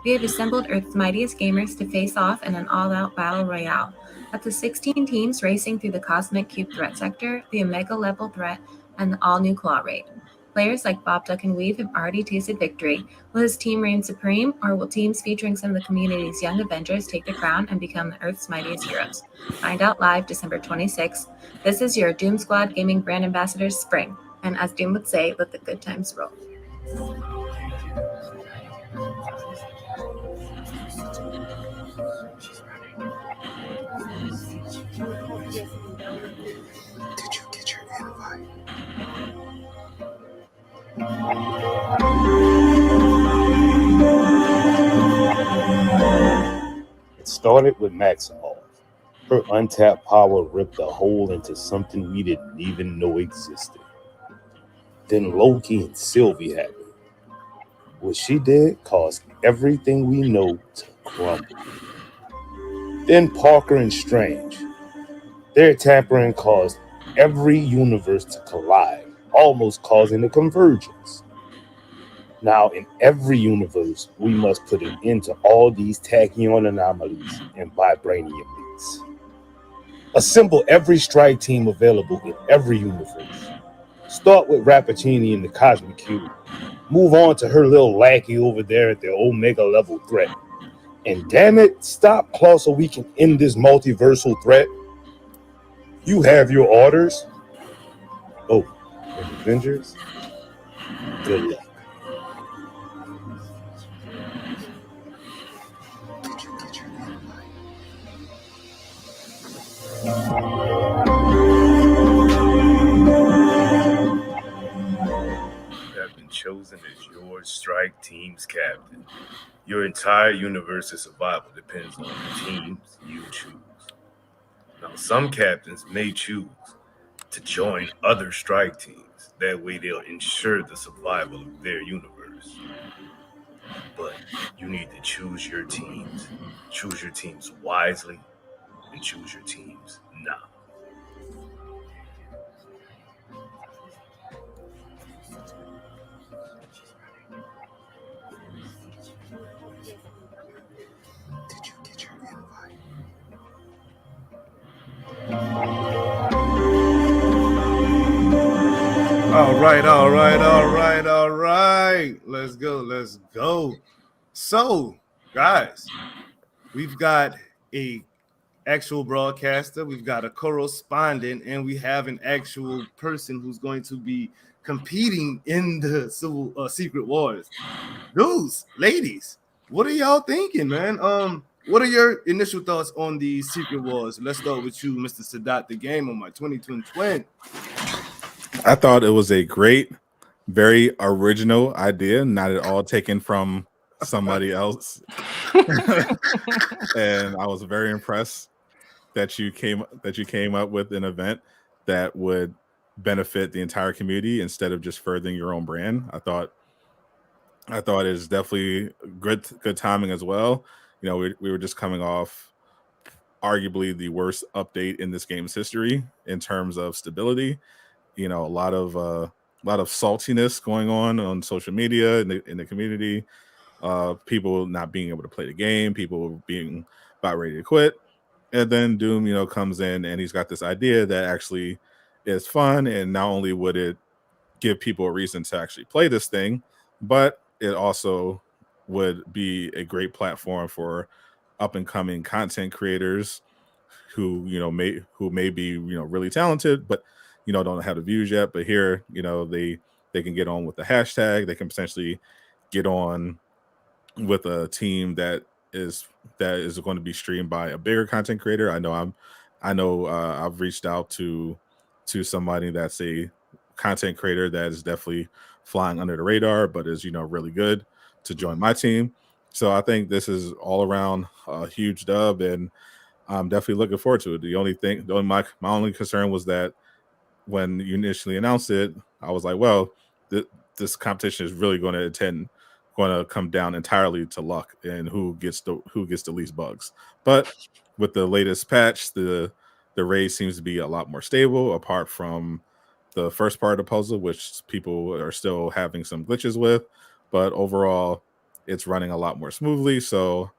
We have assembled Earth's mightiest gamers to face off in an all-out battle royale. At the 16 teams racing through the Cosmic Cube Threat Sector, the Omega Level Threat, and the all-new Claw Raid. Players like Bob Duck and Weave have already tasted victory. Will his team reign supreme, or will teams featuring some of the community's young Avengers take the crown and become the Earth's mightiest heroes? Find out live December 26th. This is your Doom Squad Gaming brand ambassadors, Spring. And as Doom would say, let the good times roll. Did you get your invite? It started with Maximoff. Her untapped power ripped a hole into something we didn't even know existed. Then Loki and Sylvie happened. What she did caused everything we know to crumble. Then Parker and Strange. Their tampering caused every universe to collide, almost causing a convergence. Now, in every universe, we must put an end to all these tachyon anomalies and vibranium beats. Assemble every strike team available in every universe. Start with Rappaccini in the Cosmic Cube. Move on to her little lackey over there at the Omega Level Threat. And damn it, stop Claw so we can end this multiversal threat. You have your orders. Oh, and Avengers, good luck. Did you get your invite? You have been chosen as your strike team's captain. Your entire universe's survival depends on the teams you choose. Now, some captains may choose to join other strike teams. That way they'll ensure the survival of their universe. But you need to choose your teams. Choose your teams wisely and choose your teams now. Did you get your invite? All right. Let's go. So, guys, we've got a actual broadcaster, we've got a correspondent, and we have an actual person who's going to be competing in the Secret Wars. Dudes, ladies, what are y'all thinking, man? What are your initial thoughts on the Secret Wars? Let's start with you, Mr. Sadat, the game on my 2020 twin. I thought it was a great, very original idea, not at all taken from somebody else. And I was very impressed that you came up with an event that would benefit the entire community instead of just furthering your own brand. I thought it's definitely good timing as well. You know, we were just coming off arguably the worst update in this game's history in terms of stability. You know, a lot of saltiness going on social media in the community. People not being able to play the game, people being about ready to quit. And then Doom, you know, comes in and he's got this idea that actually is fun. And not only would it give people a reason to actually play this thing, but it also would be a great platform for up and coming content creators who, you know, may be, you know, really talented, but, you know, don't have the views yet. But here, you know, they can get on with the hashtag. They can potentially get on with a team that is going to be streamed by a bigger content creator. I know I've reached out to somebody that's a content creator that is definitely flying under the radar, but is, you know, really good to join my team. So I think this is all around a huge dub, and I'm definitely looking forward to it. My only concern was that when you initially announced it, I was like, well, this competition is really going to come down entirely to luck and who gets the least bugs. But with the latest patch, they're the raid seems to be a lot more stable, apart from the first part of the puzzle, which people are still having some glitches with. But overall, it's running a lot more smoothly. So,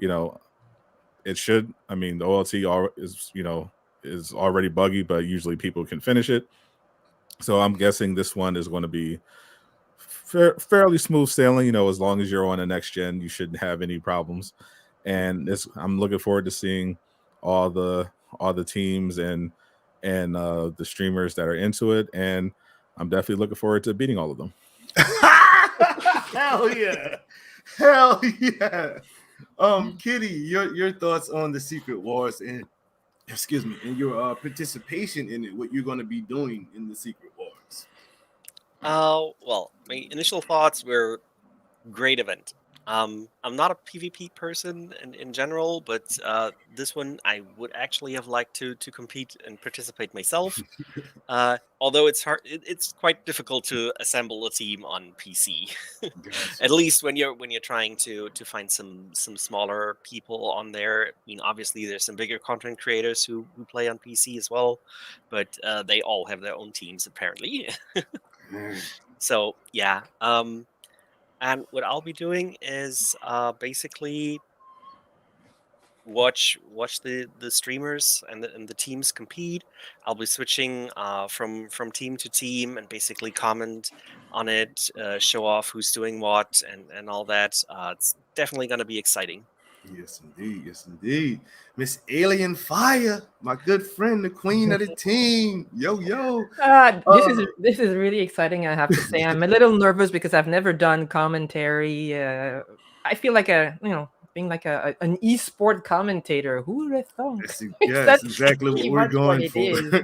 it should. I mean, the OLT is already buggy, but usually people can finish it. So I'm guessing this one is going to be fairly smooth sailing. As long as you're on the next gen, you shouldn't have any problems. And I'm looking forward to seeing all the teams and the streamers that are into it. And I'm definitely looking forward to beating all of them. Hell yeah. Hell yeah. Kitty, your thoughts on the Secret Wars and your participation in it, what you're going to be doing in the Secret Wars. Well, my initial thoughts were great event. I'm not a PvP person in general, but this one I would actually have liked to compete and participate myself. Although it's hard, it's quite difficult to assemble a team on PC. Gotcha. At least when you're trying to find some smaller people on there. I mean, obviously there's some bigger content creators who play on PC as well, but they all have their own teams apparently. So yeah. And what I'll be doing is basically watch the streamers and the teams compete. I'll be switching from team to team and basically comment on it, show off who's doing what and all that. It's definitely going to be exciting. Yes, indeed. Yes, indeed. Miss Alien Fire, my good friend, the queen of the team. Yo. This is really exciting, I have to say. I'm a little nervous because I've never done commentary. I feel like being like an esport commentator. Who would have thought? That's exactly what we're going for.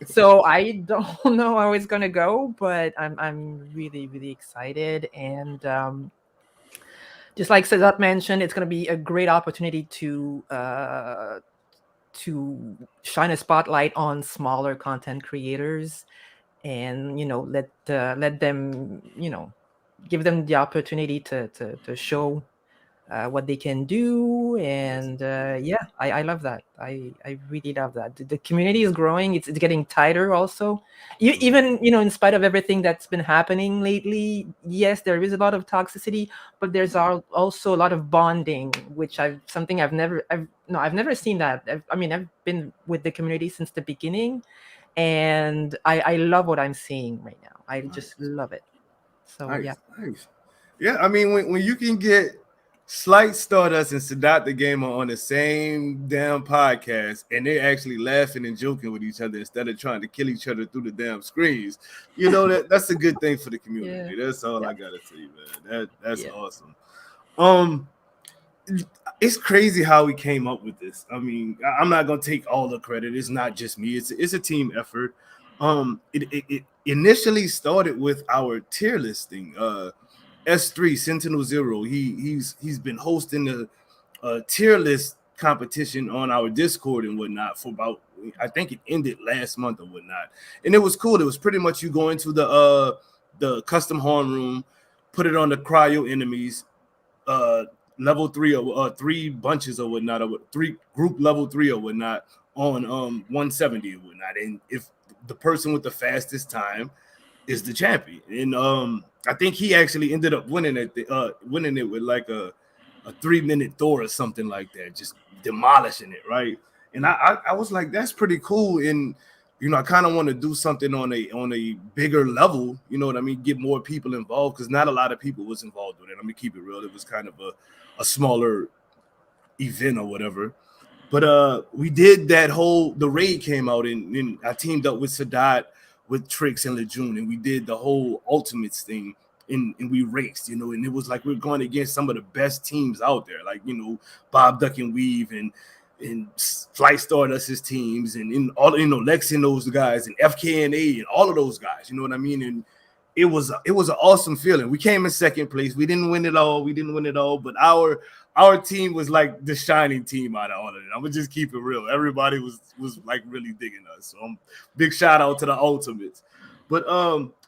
So I don't know how it's gonna go, but I'm really, really excited. And just like Sadat mentioned, it's gonna be a great opportunity to shine a spotlight on smaller content creators, and let them give them the opportunity to show what they can do. And I love that. I really love that. The community is growing. It's getting tighter also. Even in spite of everything that's been happening lately, yes, there is a lot of toxicity, but there's also a lot of bonding, which I've never seen that. I've been with the community since the beginning, and I love what I'm seeing right now. I just love it. So nice. Yeah, I mean, when you can get Slight Stardust and Sadat the Gamer on the same damn podcast, and they're actually laughing and joking with each other instead of trying to kill each other through the damn screens, that's a good thing for the community. Yeah. That's all I gotta say, man. That's awesome. It's crazy how we came up with this. I mean, I'm not gonna take all the credit. It's not just me. It's a team effort. It initially started with our tier listing. S3 Sentinel Zero. He's been hosting the tier list competition on our Discord and whatnot for about, I think it ended last month or whatnot. And it was cool. It was pretty much you go into the custom horn room, put it on the cryo enemies, level 3 or 3 bunches or whatnot, or 3 group level 3 or whatnot on 170 or whatnot. And if the person with the fastest time is the champion. And I think he actually ended up winning it with like a 3-minute Thor or something like that, just demolishing it, right? And I was like, that's pretty cool. And I kind of want to do something on a bigger level, you know what I mean? Get more people involved, because not a lot of people was involved with it. Let me keep it real. It was kind of a smaller event or whatever. But we did the raid came out, and I teamed up with Sadat, with Trix and Lejeune, and we did the whole Ultimates thing, and we raced, and it was like we're going against some of the best teams out there, like Bob Duck and Weave and Flight Stardust's teams, and all Lex and those guys, and FKNA and all of those guys, you know what I mean? And it was an awesome feeling. We came in second place. We didn't win it all, but our team was like the shining team out of all of it. I'm gonna just keep it real. Everybody was like really digging us. So big shout out to the Ultimates. But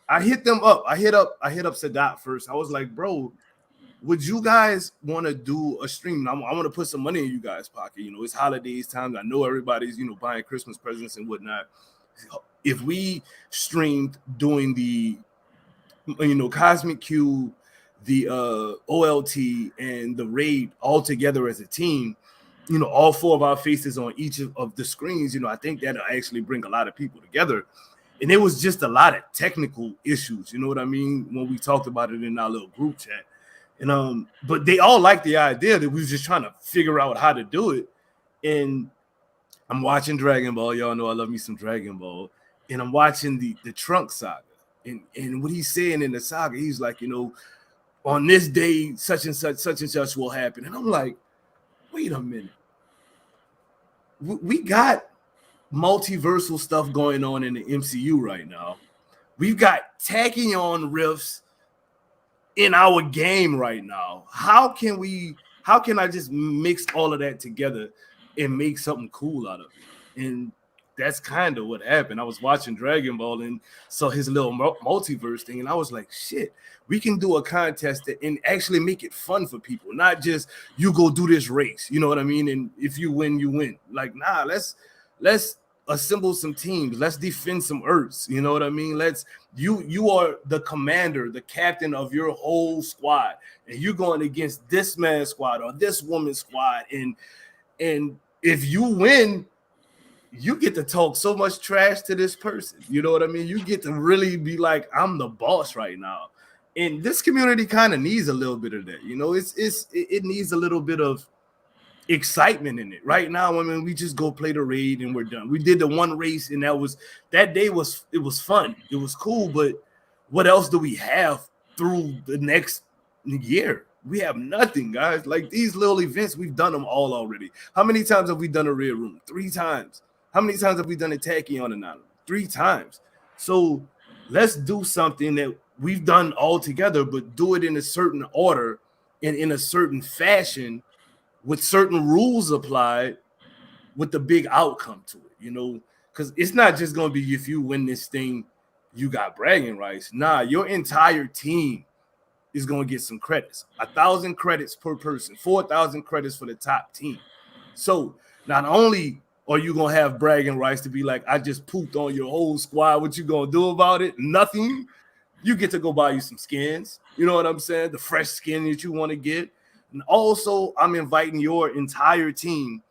I hit them up. I hit up Sadat first. I was like, bro, would you guys want to do a stream? I want to put some money in you guys' pocket. You know, it's holidays time. I know everybody's, you know, buying Christmas presents and whatnot. If we streamed doing the, you know, Cosmic Cube, the OLT, and the raid all together as a team, you know, all four of our faces on each of the screens, you know, I think that'll actually bring a lot of people together. And it was just a lot of technical issues, you know what I mean, when we talked about it in our little group chat. And but they all liked the idea that we was just trying to figure out how to do it. And I'm watching Dragon Ball. Y'all know I love me some Dragon Ball. And I'm watching the Trunk saga. And what he's saying in the saga, he's like, you know, on this day, such and such will happen. And I'm like, wait a minute. We got multiversal stuff going on in the MCU right now. We've got tachyon riffs in our game right now. How can I just mix all of that together and make something cool out of it? And that's kind of what happened. I was watching Dragon Ball and saw his little multiverse thing, and I was like, shit, we can do a contest and actually make it fun for people, not just you go do this race, you know what I mean? And if you win, you win. Like, nah, let's assemble some teams. Let's defend some Earths. You know what I mean? You are the commander, the captain of your whole squad, and you're going against this man's squad or this woman's squad. And if you win, you get to talk so much trash to this person. You know what I mean? You get to really be like, I'm the boss right now. And this community kind of needs a little bit of that. You know, it needs a little bit of excitement in it. Right now, I mean, we just go play the raid and we're done. We did the one race, and that day was fun. It was cool, but what else do we have through the next year? We have nothing, guys. Like, these little events, we've done them all already. How many times have we done a Red Room? 3 tmes. How many times have we done a Tachyon Anonymous? 3 times. So let's do something that we've done all together, but do it in a certain order and in a certain fashion with certain rules applied with the big outcome to it, you know, because it's not just going to be if you win this thing, you got bragging rights. Nah, your entire team is going to get some credits. 1,000 credits per person, 4,000 credits for the top team. So not only are you going to have bragging rights to be like, I just pooped on your whole squad, what you going to do about it? Nothing. You get to go buy you some skins. You know what I'm saying? The fresh skin that you want to get. And also, I'm inviting your entire team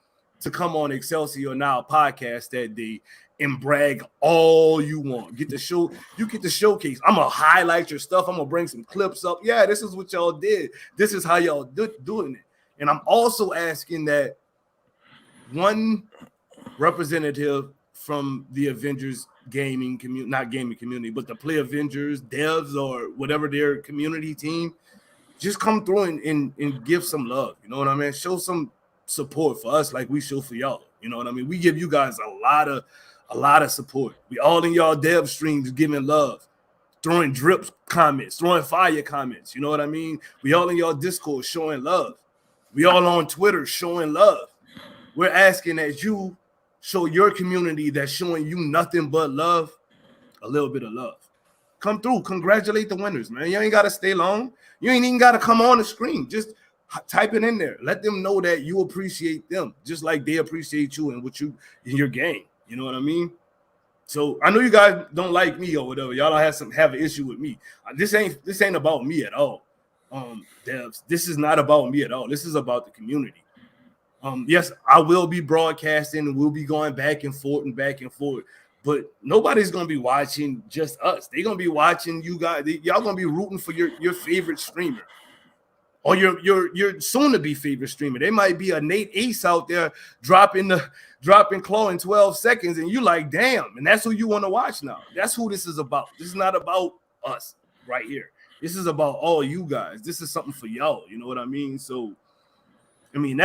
to come on Excelsior Now podcast that day and brag all you want. You get to showcase. I'm gonna highlight your stuff. I'm gonna bring some clips up. Yeah, this is what y'all did. This is how y'all doing it. And I'm also asking that one representative from the Avengers gaming community, not gaming community, but the Play Avengers devs or whatever their community team, just come through and give some love. You know what I mean? Show some support for us like we show for y'all. You know what I mean? We give you guys a lot of support. We all in y'all dev streams giving love, throwing drip comments, throwing fire comments. You know what I mean? We all in y'all Discord showing love. We all on Twitter showing love. We're asking that you show your community that's showing you nothing but love, a little bit of love. Come through, congratulate the winners, man. You ain't got to stay long. You ain't even got to come on the screen. Just type it in there. Let them know that you appreciate them, just like they appreciate you and what you in your game. You know what I mean? So I know you guys don't like me or whatever. Y'all don't have an issue with me. This ain't about me at all. Devs, this is not about me at all. This is about the community. Yes, I will be broadcasting and we'll be going back and forth, but nobody's gonna be watching just us. They're gonna be watching you guys. Y'all gonna be rooting for your favorite streamer or your soon-to-be favorite streamer. There might be a Nate Ace out there dropping Claw in 12 seconds, and you like, damn, and that's who you want to watch now. That's who this is about. This is not about us right here. This is about all you guys. This is something for y'all. You know what I mean? So, I mean,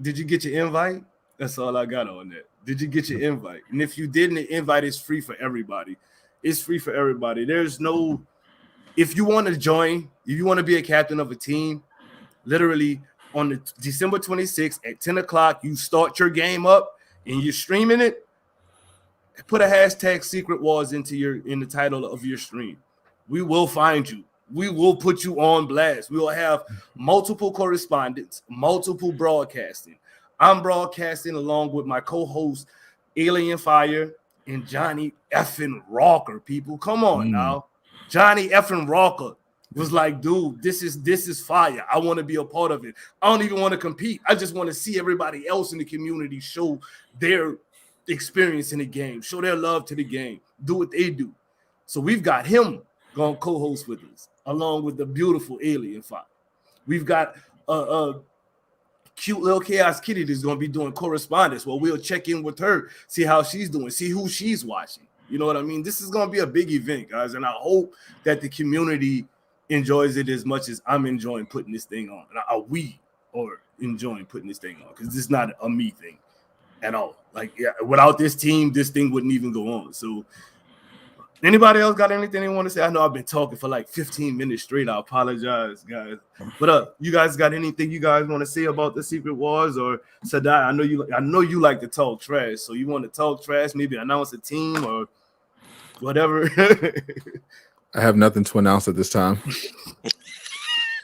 did you get your invite? That's all I got on that. Did you get your invite? And if you didn't, the invite is free for everybody. It's free for everybody. There's no, if you want to join, if you want to be a captain of a team, literally on the December 26th at 10 o'clock, you start your game up and you're streaming it, put a hashtag Secret Wars in the title of your stream. We will find you. we will put you on blast. We will have multiple correspondents, multiple broadcasting. I'm broadcasting along with my co-host Alien Fire and Johnny effing Rocker. People, come on now. Johnny effing Rocker was like, dude, this is fire. I want to be a part of it. I don't even want to compete. I just want to see everybody else in the community show their experience in the game, show their love to the game, do what they do. So we've got him going to co-host with us, along with the beautiful Alien Fire. We've got a cute little Chaos Kitty that's going to be doing correspondence. Well, we'll check in with her, see how she's doing, see who she's watching. You know what I mean? This is going to be a big event, guys, and I hope that the community enjoys it as much as I'm enjoying putting this thing on. We are enjoying putting this thing on, because this is not a me thing at all. Like, yeah, without this team, this thing wouldn't even go on. So anybody else got anything they want to say? I know I've been talking for like 15 minutes straight. I apologize, guys. But you guys got anything you guys want to say about the Secret Wars? Or Sadai, I know you like to talk trash. So you want to talk trash, maybe announce a team or whatever. I have nothing to announce at this time.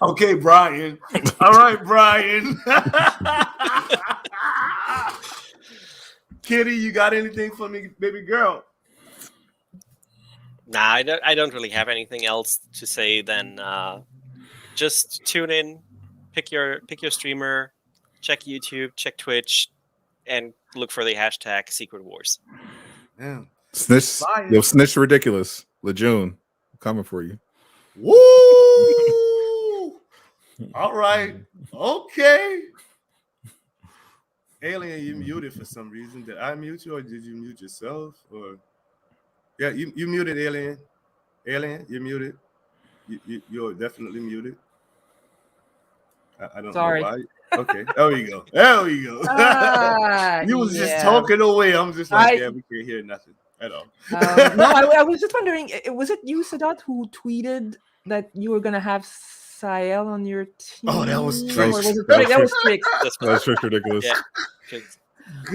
Okay, Brian. All right, Brian. Kitty, you got anything for me, baby girl? Nah, I don't really have anything else to say than just tune in, pick your streamer, check YouTube, check Twitch, and look for the hashtag Secret Wars. Yeah. Snitch, yo, Snitch ridiculous. Lejeune, coming for you. Woo! All right. Okay. Alien, you muted for some reason. Did I mute you, or did you mute yourself? Or yeah, you muted, Alien. Alien, you're muted. You're definitely muted. I don't Sorry. know why. Okay, there we go. There we go. You was just talking away. I'm just like, yeah, we can't hear nothing at all. No, I was just wondering, was it you, Sadat, who tweeted that you were gonna have Sael on your team? Oh, that was Trick. That was Trick. That's Trick ridiculous. Yeah.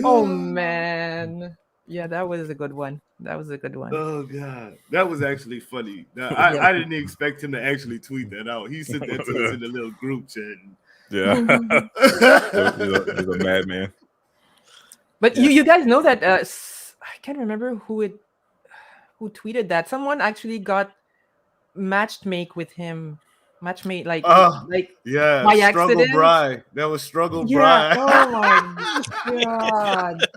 Oh man, yeah, that was a good one. That was a good one. Oh god, that was actually funny. Now, I didn't expect him to actually tweet that out. He sent that to us in the little group chat. Yeah, he's a madman. But you guys know that I can't remember who tweeted that. Someone actually got matchmake with him. Matchmate, like yeah, by Struggle accident. Bry. That was Struggle Yeah. Bry. Oh my god.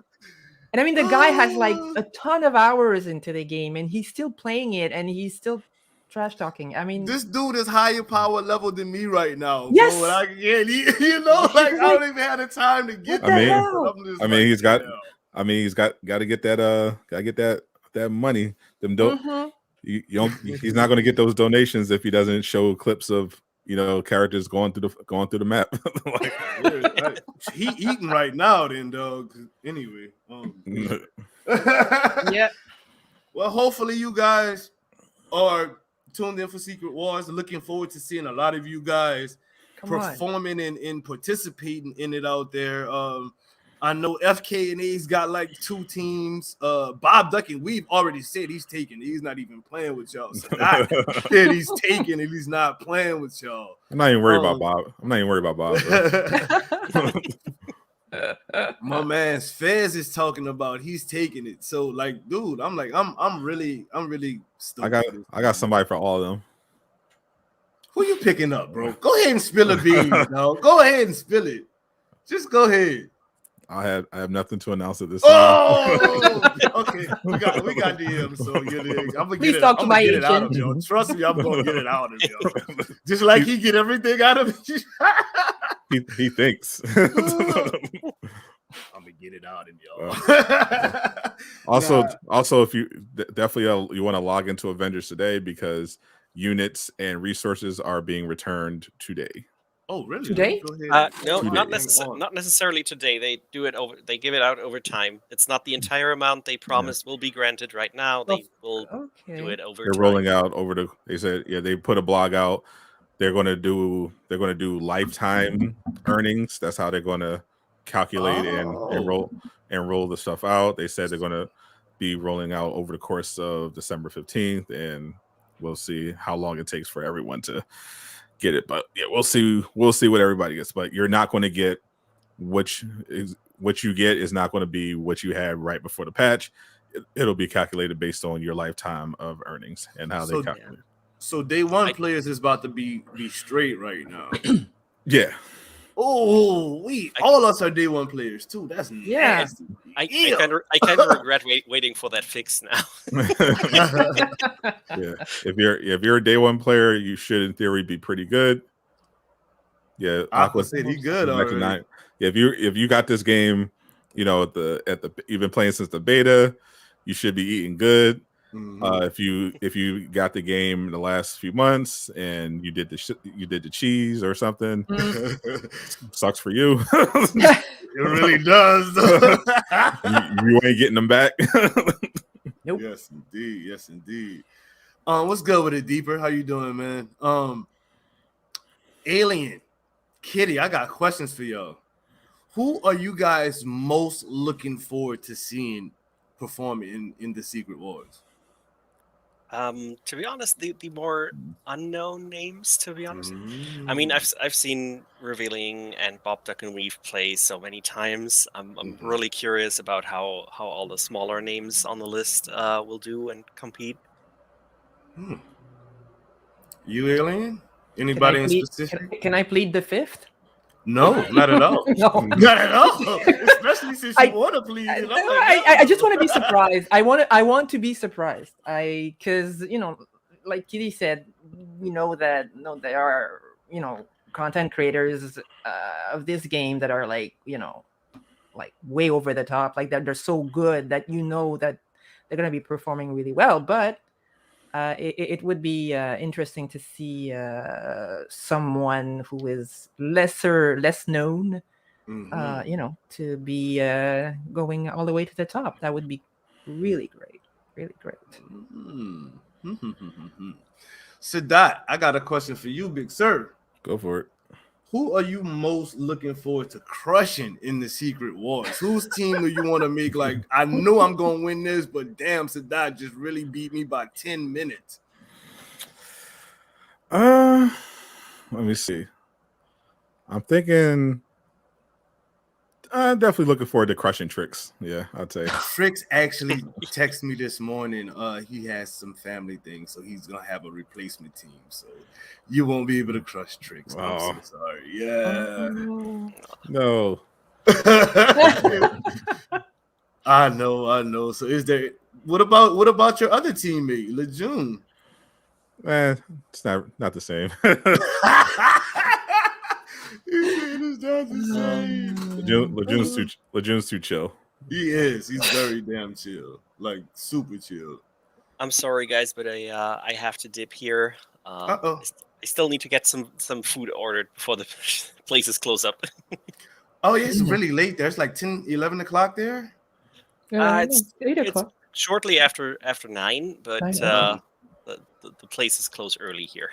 And I mean, the guy has like a ton of hours into the game, and he's still playing it, and he's still trash talking. I mean, This dude is higher power level than me right now. Yes. Bro. Like, I don't even have the time to get What the hell? He's got to get that money. Them don't. He's not going to get those donations if he doesn't show clips of characters going through the map. He eating right now, then, dog. Anyway, yeah. Well, hopefully you guys are tuned in for Secret Wars. Looking forward to seeing a lot of you guys performing and participating in it out there. I know FK and A's got like 2 teams. Bob Ducking, we've already said he's taking it. He's not even playing with y'all. So said he's taking it. He's not playing with y'all. I'm not even worried about Bob. My man Fez is talking about he's taking it. So like, dude, I'm really stoked. I got somebody for all of them. Who you picking up, bro? Go ahead and spill a bean, dog. Go ahead and spill it. Just go ahead. I have nothing to announce at this time. Oh, okay. We got DMs, so I'm gonna Please get talk to my it out of agent. y'all. Trust me, I'm gonna get it out of y'all. Just like he get everything out of it. He thinks. I'm gonna get it out of y'all. Also, if you definitely you want to log into Avengers today, because units and resources are being returned today. Oh, really? Today? No, not necessarily today. They do it over. They give it out over time. It's not the entire amount they promised will be granted right now. They will do it over. They're time. rolling out over the. They said, they put a blog out. They're going to do lifetime earnings. That's how they're going to calculate and roll the stuff out. They said they're going to be rolling out over the course of December 15th, and we'll see how long it takes for everyone to get it. But yeah, we'll see what everybody gets. But you're not going to get what you get is not going to be what you had right before the patch. It'll be calculated based on your lifetime of earnings and how they calculate. So day one players is about to be straight right now. Yeah. Oh, all us are day one players too. That's nasty. I kind of regret waiting for that fix now. Yeah. If you're a day one player, you should in theory be pretty good. Yeah, Aqua said he good already. Yeah, if you got this game, you know, you've been playing since the beta, you should be eating good. Mm-hmm. If you got the game in the last few months and you did the cheese or something, sucks for you. It really does. you ain't getting them back. Nope. Yes, indeed. What's good with it, Deeper? How you doing, man? Alien, Kitty, I got questions for y'all. Who are you guys most looking forward to seeing performing in the Secret Wars? To be honest, the more unknown names. To be honest, I mean, I've seen Revealing and Bob Duck and Weave play so many times. I'm really curious about how all the smaller names on the list will do and compete. You, Alien? Anybody in specific? Can I plead the fifth? No, not at all. No. Not at all. Especially since you want to plead. I just want to be surprised. I want to be surprised. Because like Kitty said, there are content creators of this game that are like way over the top, like that they're so good that that they're gonna be performing really well, but. It would be interesting to see someone who is less known, to be going all the way to the top. That would be really great. Sadat, I got a question for you, big sir. Go for it. Who are you most looking forward to crushing in the Secret Wars? Whose team do you want to make? Like, I know I'm going to win this, but damn, Sadat just really beat me by 10 minutes. Let me see. I'm thinking. I'm definitely looking forward to crushing Tricks. Yeah, I'd say. Tricks actually texted me this morning. He has some family things, so he's gonna have a replacement team. So you won't be able to crush Tricks. I'm so sorry. Yeah. No. I know. So is there? What about your other teammate, Lejeune? It's not the same. It's not the same. Lejeune's too chill. He is. He's very damn chill. Like super chill. I'm sorry, guys, but I have to dip here. I still need to get some food ordered before the places close up. Oh, yeah, it's really late there. It's like 10, 11 o'clock there. It's 8 o'clock. It's shortly after 9, but the places close early here.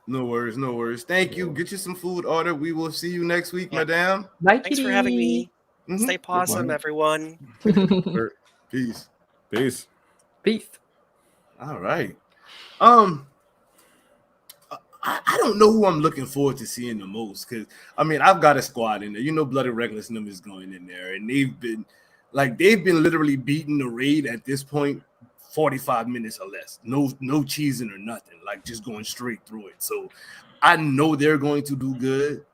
No worries. Thank you. Get you some food ordered. We will see you next week, madam. Bye, Thanks for having me. Stay possum, everyone. Peace. All right. I don't know who I'm looking forward to seeing the most, because I've got a squad in there. Bloody Reckless them is going in there, and they've been literally beating the raid at this point 45 minutes or less. No cheesing or nothing, like just going straight through it. So I know they're going to do good.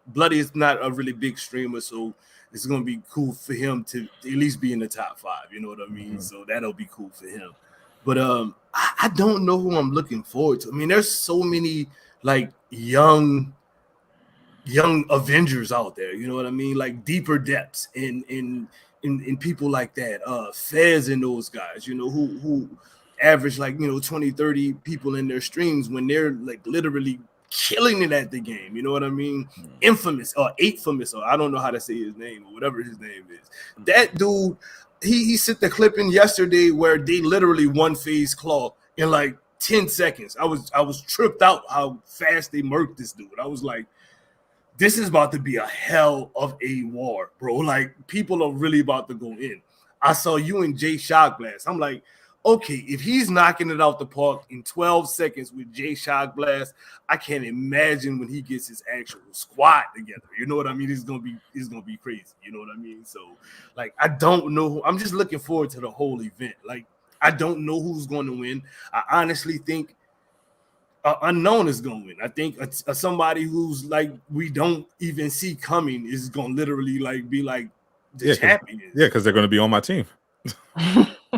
Bloody is not a really big streamer, so it's going to be cool for him to at least be in the top 5. You know what I mean? So that'll be cool for him. But I don't know who I'm looking forward to. There's so many like young Avengers out there. You know what I mean? Like Deeper Depths in people like that. Fez and those guys. Who average like 20, 30 people in their streams when they're like literally killing it at the game. You know what I mean? Infamous or I don't know how to say his name or whatever his name is. That dude. He sent the clip in yesterday where they literally won FaZe Claw in like 10 seconds. I was tripped out how fast they murked this dude. I was like, this is about to be a hell of a war, bro. Like, people are really about to go in. I saw you and Jay Shot Blast. I'm like, okay, if he's knocking it out the park in 12 seconds with J Shock Blast, I can't imagine when he gets his actual squad together. You know what I mean? It's gonna be crazy. You know what I mean? So, like, I don't know. I'm just looking forward to the whole event. Like, I don't know who's going to win. I honestly think unknown is going to win. I think somebody who's like we don't even see coming is going to literally like be like the champion. Yeah, because they're going to be on my team.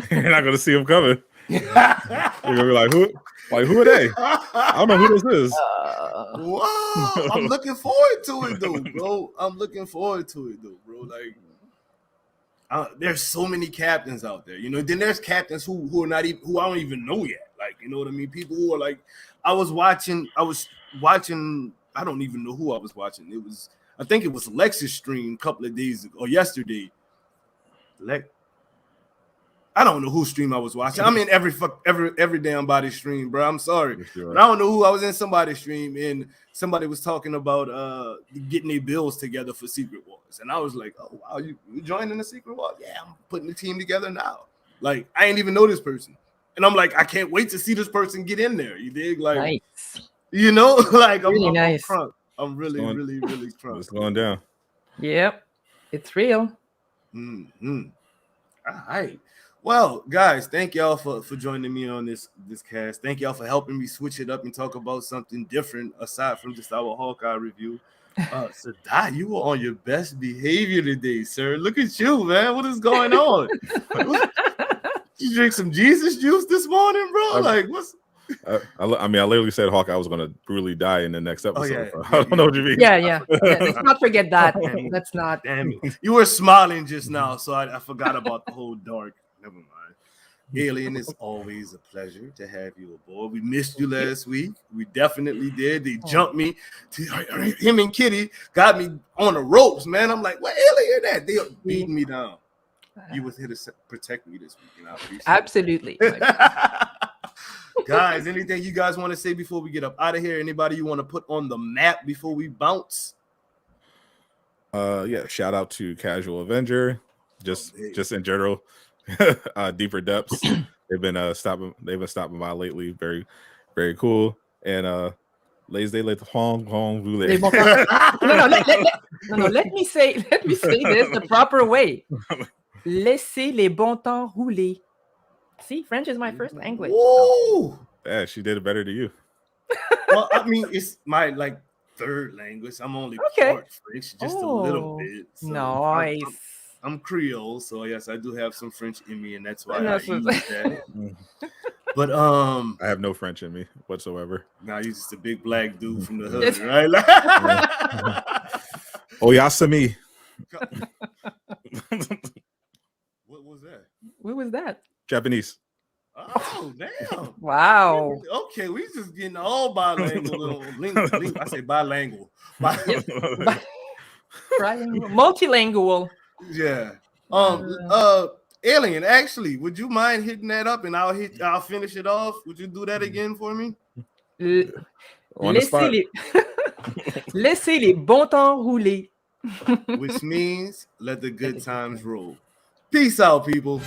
You're not going to see them coming. You're going to be like, who? Like, who are they? I don't know who this is. Wow, I'm looking forward to it though, bro. Like, there's so many captains out there, you know. Then there's captains who are not even who I don't even know yet. Like, you know what I mean? People who are like, I was watching. I don't even know who I was watching. I think it was Lex's stream a couple of days ago or yesterday. I don't know whose stream I was watching. I'm in every damn body stream, bro. I'm sorry. But I don't know who. I was in somebody's stream and somebody was talking about getting their bills together for Secret Wars. And I was like, oh, wow, you joining the Secret Wars? Yeah, I'm putting the team together now. Like, I ain't even know this person. And I'm like, I can't wait to see this person get in there. You dig? Like, Nice. you know, like, Really I'm nice. crunk. I'm really crunk. It's going down. Yep. It's real. Mm-hmm. All right. Well, guys, thank y'all for joining me on this cast. Thank y'all for helping me switch it up and talk about something different aside from just our Hawkeye review. Sadai, you were on your best behavior today, sir. Look at you, man. What is going on? You drink some Jesus juice this morning, bro? Like, what's... I literally said Hawkeye was going to brutally die in the next episode. Oh, yeah. I don't know what you mean. Yeah. Let's not forget that. Let's not. Damn it. You were smiling just now, so I forgot about the whole dark. Never mind. Alien, it's always a pleasure to have you aboard. We missed you last week. We definitely did. They jumped me. Him and Kitty got me on the ropes, man. I'm like, what Alien at? They beating me down. You was here to protect me this week. And I appreciate Absolutely. Guys, anything you guys want to say before we get up out of here? Anybody you want to put on the map before we bounce? Yeah, shout out to Casual Avenger. Just in general. Deeper Depths. They've been stopping by lately. Very, very cool. And les Hong Kong Voulez. No, let me say this the proper way. Laissez les bons temps rouler. See, French is my first language. Whoa! Yeah, she did it better than you. Well, I mean, it's my third language. I'm only part French, just a little bit. So nice. I'm Creole, so yes, I do have some French in me, and that's why I use that. But I have no French in me whatsoever. Now you're just a big black dude from the hood, right? Oh, Yasami. What was that? What was that? Japanese. Oh, damn. Wow. Okay, we just getting all bilingual. I say bilingual. Multilingual. Yeah. Alien, actually, would you mind hitting that up and I'll finish it off? Would you do that again for me? Laissez les bons temps rouler. Which means let the good times roll. Peace out, people.